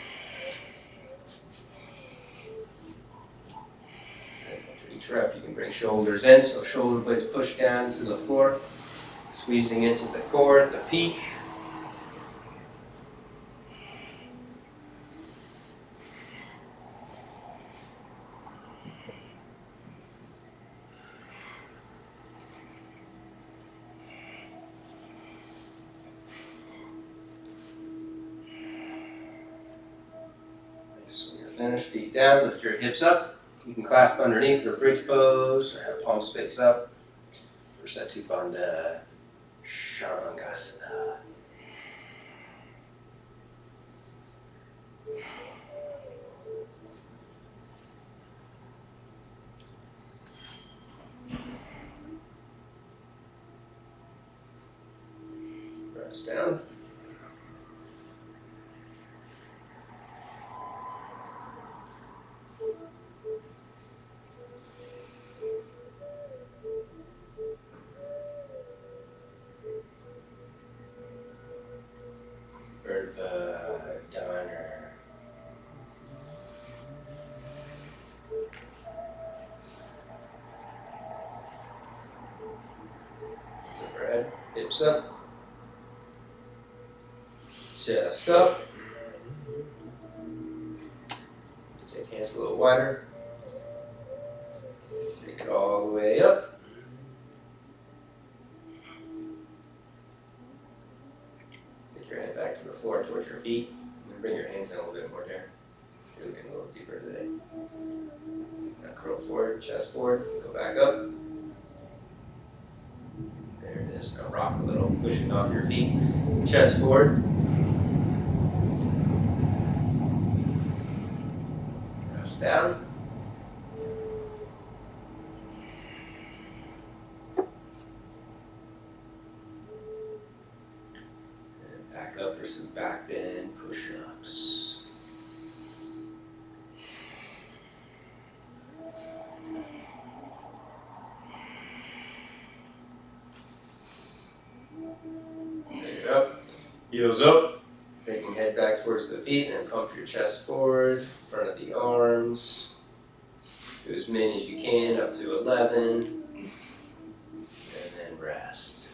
After each rep, you can bring shoulders in, so shoulder blades push down into the floor, squeezing into the core, the peak. Nice. When you're finished, feet down, lift your hips up. You can clasp underneath for bridge pose or have palms face up. For Setu Bandha Chaturanga. Press down. Diner. Overhead, hips up, chest up. Take hands a little wider. Take it all the way up. Take your head back to the floor towards your feet. And bring your hands down a little bit more there. You're looking a little deeper today. Now curl forward, chest forward, go back up. There it is. Now rock a little, pushing off your feet. Chest forward. Press down. And back up for some back bend push-ups. Up, heels up, taking head back towards the feet, and pump your chest forward, front of the arms. Do as many as you can, up to 11, and then rest.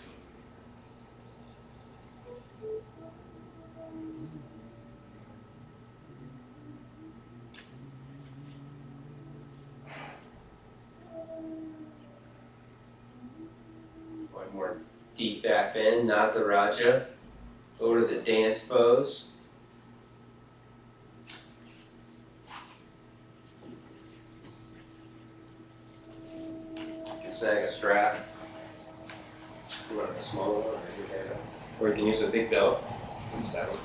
One more deep back bend, not the Raja. Go to the dance pose. You can snag a strap. You want a small one, or you can use a big belt. Use that one.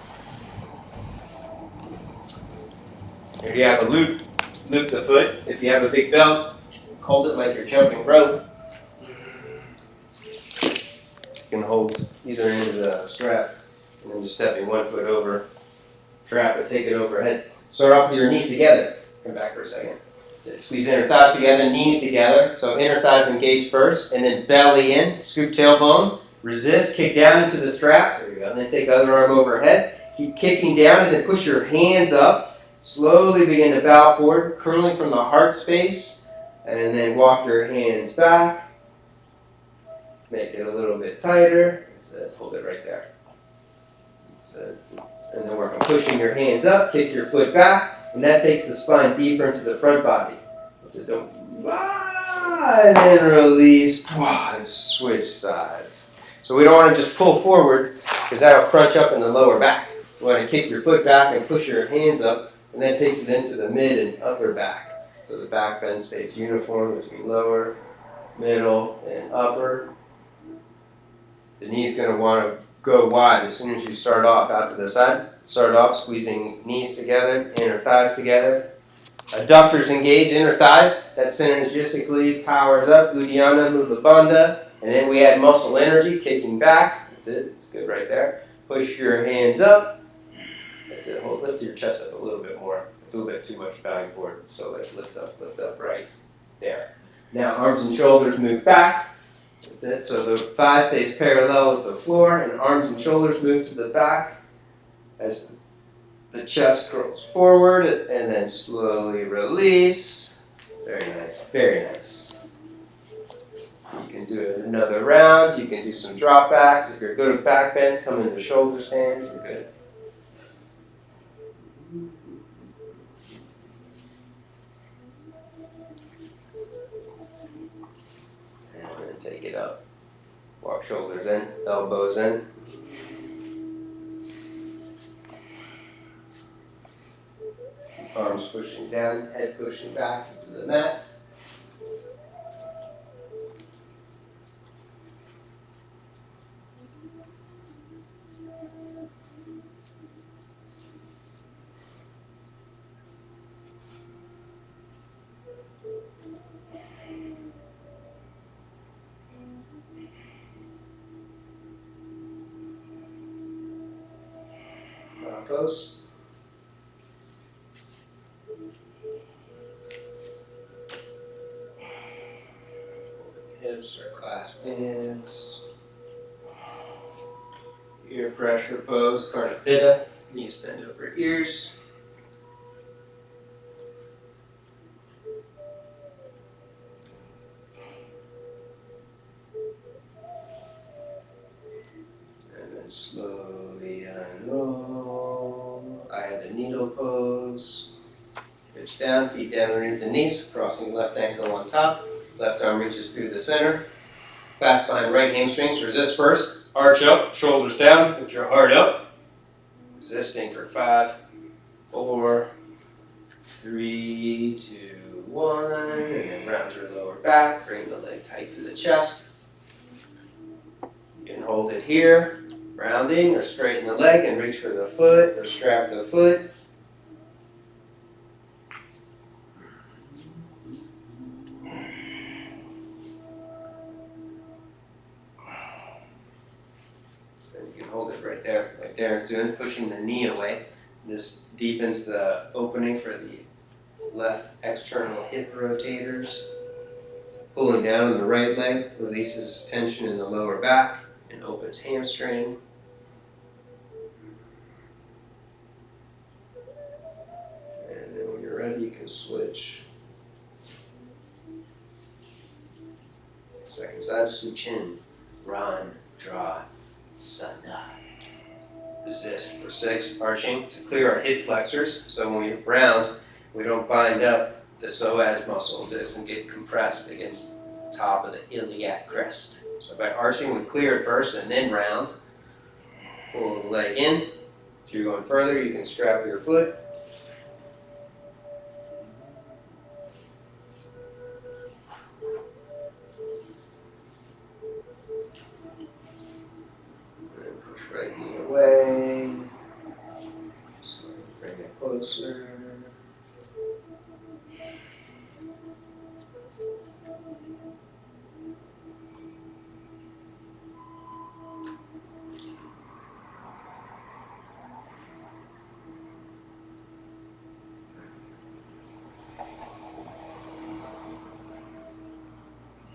If you have a loop the foot. If you have a big belt, hold it like you're jumping rope. You can hold either end of the strap and then just stepping one foot over, trap it, take it overhead. Start off with your knees together. Come back for a second. Squeeze inner thighs together, knees together. So inner thighs engage first, and then belly in, scoop tailbone, resist, kick down into the strap. There you go. And then take the other arm overhead. Keep kicking down and then push your hands up. Slowly begin to bow forward, curling from the heart space, and then walk your hands back. Make it a little bit tighter. Hold it right there. And then work on pushing your hands up, kick your foot back, and that takes the spine deeper into the front body. So don't, and then release, and switch sides. So we don't want to just pull forward, because that'll crunch up in the lower back. You want to kick your foot back and push your hands up, and that takes it into the mid and upper back. So the back bend stays uniform between lower, middle, and upper. The knee's going to want to go wide as soon as you start off out to the side. Start off squeezing knees together, inner thighs together. Adductors engage inner thighs. That synergistically powers up Uddiyana Mula Bandha. And then we add muscle energy, kicking back. That's it. It's good right there. Push your hands up. That's it. Lift your chest up a little bit more. It's a little bit too much bowing forward. So let's lift up right there. Now arms and shoulders move back. That's it. So the thigh stays parallel with the floor, and arms and shoulders move to the back as the chest curls forward, and then slowly release. Very nice, very nice. You can do another round. You can do some drop backs. If you're good with back bends, come into shoulder stands. You're good. And then take it up. Walk shoulders in, elbows in. Arms pushing down, head pushing back into the mat. Camel Pose. Hips are clasped hands. Ear pressure pose, Karna Pitta. Knees bend over ears. And then slowly unroll. I have the needle pose. Hips down, feet down underneath the knees, crossing left ankle on top. Left arm reaches through the center. Clasp behind right hamstrings. Resist first. Arch up, shoulders down, put your heart up. Resisting for 5, 4, 3, 2, 1. And then round your lower back. Bring the leg tight to the chest. You can hold it here, rounding, or straighten the leg and reach for the foot, or strap the foot. Hold it right there, like Darren's doing, pushing the knee away. This deepens the opening for the left external hip rotators. Pulling down on the right leg releases tension in the lower back and opens hamstring. And then when you're ready, you can switch. Second side, Suchin, run, draw, Skanda. Resist for 6, arching to clear our hip flexors. So when we round, we don't bind up the psoas muscle. It doesn't get compressed against the top of the iliac crest. So by arching, we clear it first and then round. Pull the leg in. If you're going further, you can strap your foot. Right knee away. Slowly bring it closer.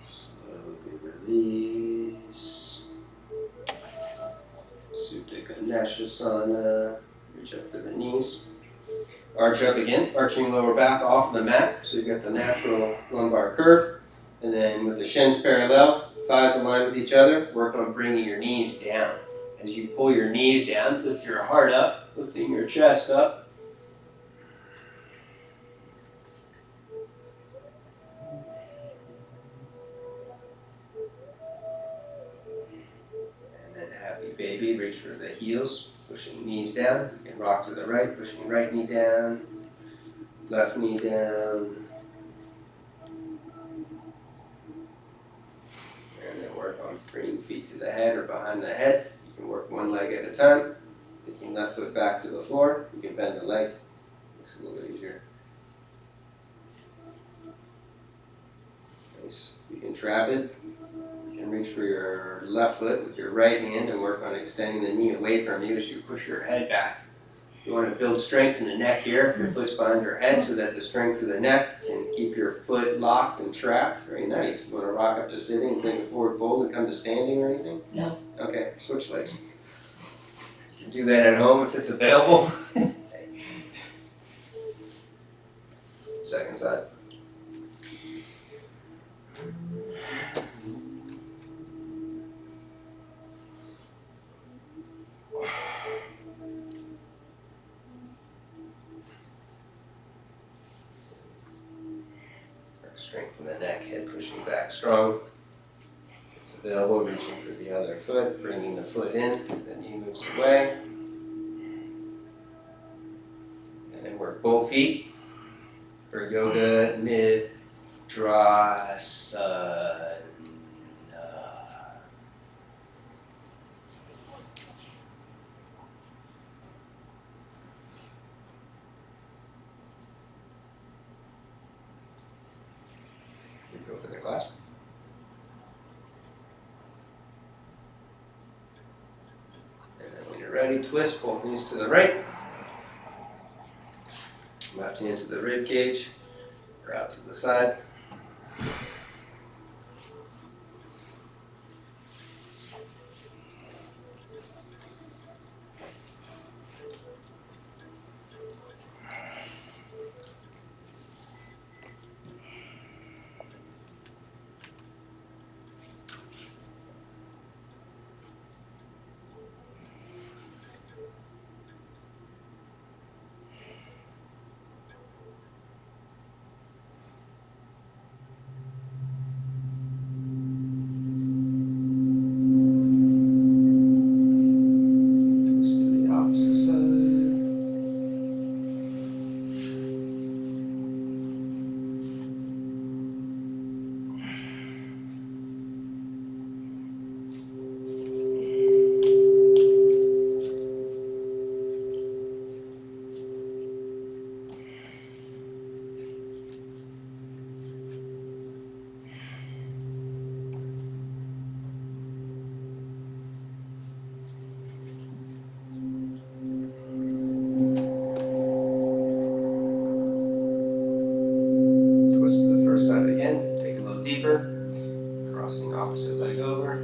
Slowly release. Nashasana, reach up to the knees. Arch up again, arching lower back off the mat, so you've got the natural lumbar curve. And then with the shins parallel, thighs aligned with each other, work on bringing your knees down. As you pull your knees down, lift your heart up, lifting your chest up. Baby, reach for the heels, pushing knees down. You can rock to the right, pushing right knee down, left knee down. And then work on bringing feet to the head or behind the head. You can work one leg at a time. Taking left foot back to the floor. You can bend the leg. Makes it a little bit easier. Nice. You can trap it. You can reach for your left foot with your right hand and work on extending the knee away from you as you push your head back. You want to build strength in the neck here. If your foot's behind your head so that the strength of the neck can keep your foot locked and trapped. Very nice. You want to rock up to sitting and take a forward fold and come to standing or anything? No. Okay, switch legs. You can do that at home if it's available. Second side. Strengthen the neck, head pushing back strong. It's available, reaching for the other foot, bringing the foot in, the knee moves away. And work both feet for yoga nidrasana. Go for the clasp. And then when you're ready, twist both knees to the right. Left hand to the rib cage, or out to the side. Twist to the first side again, take a little deeper, crossing opposite leg over.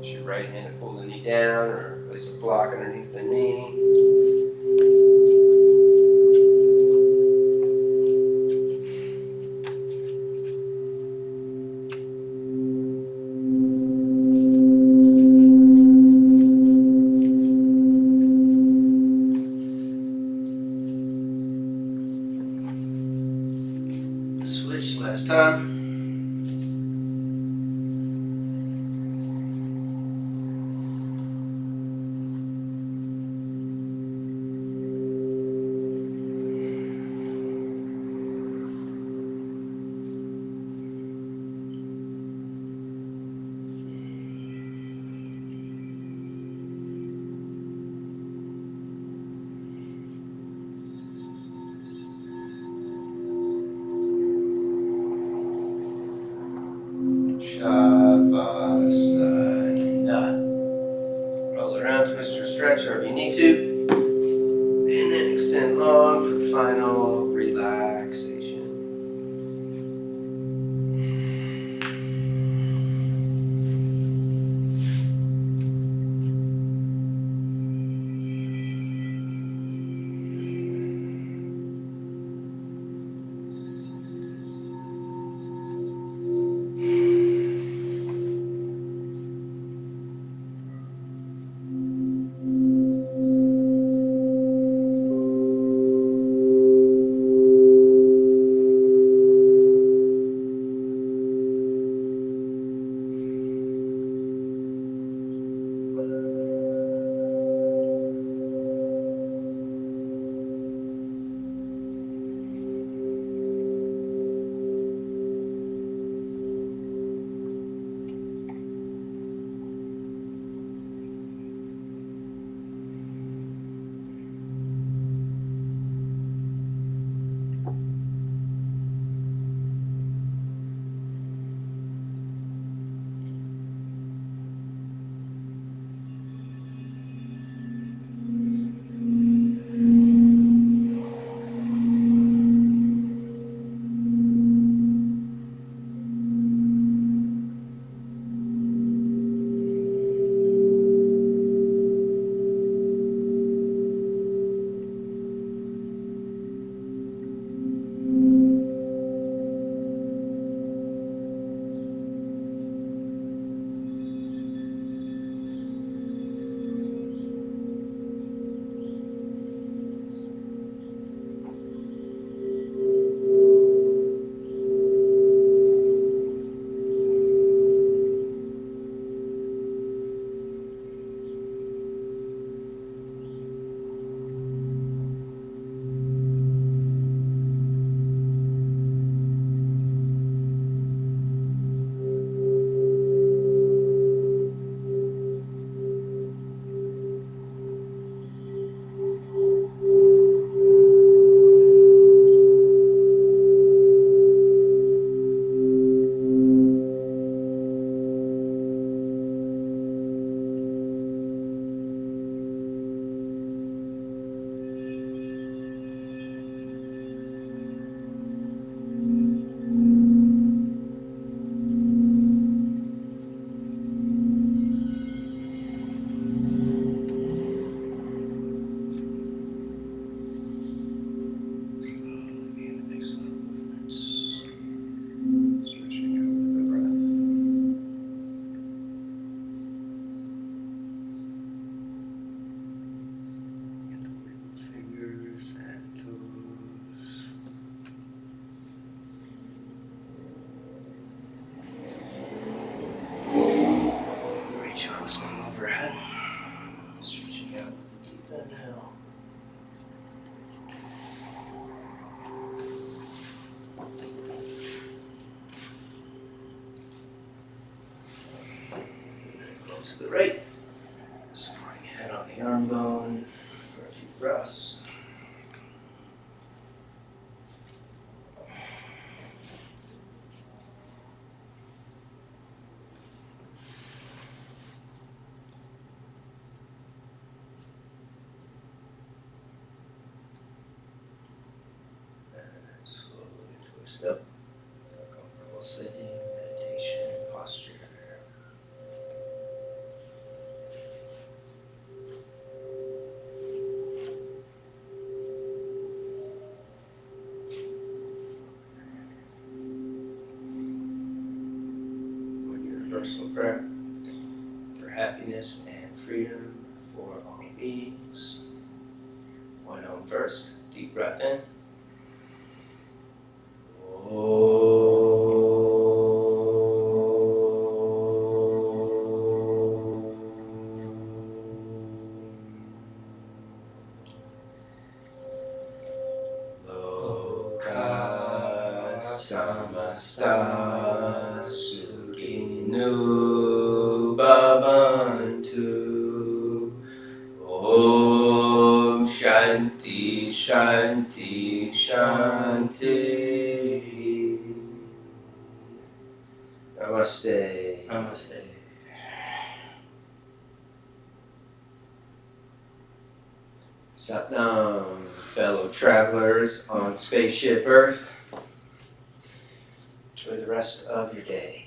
Use your right hand to pull the knee down or place a block underneath the knee. Switch last time. to the right. Supporting head on the arm bone for a few breaths. Slowly twist up. Comfortable sitting, meditation, posture. One universal prayer for happiness and freedom for all beings. One Om first. Deep breath in. Loka samasta sukhinu bhavantu. Om Shanti Shanti Shanti. Namaste. Namaste. Satnam, fellow travelers on Spaceship Earth. Enjoy the rest of your day.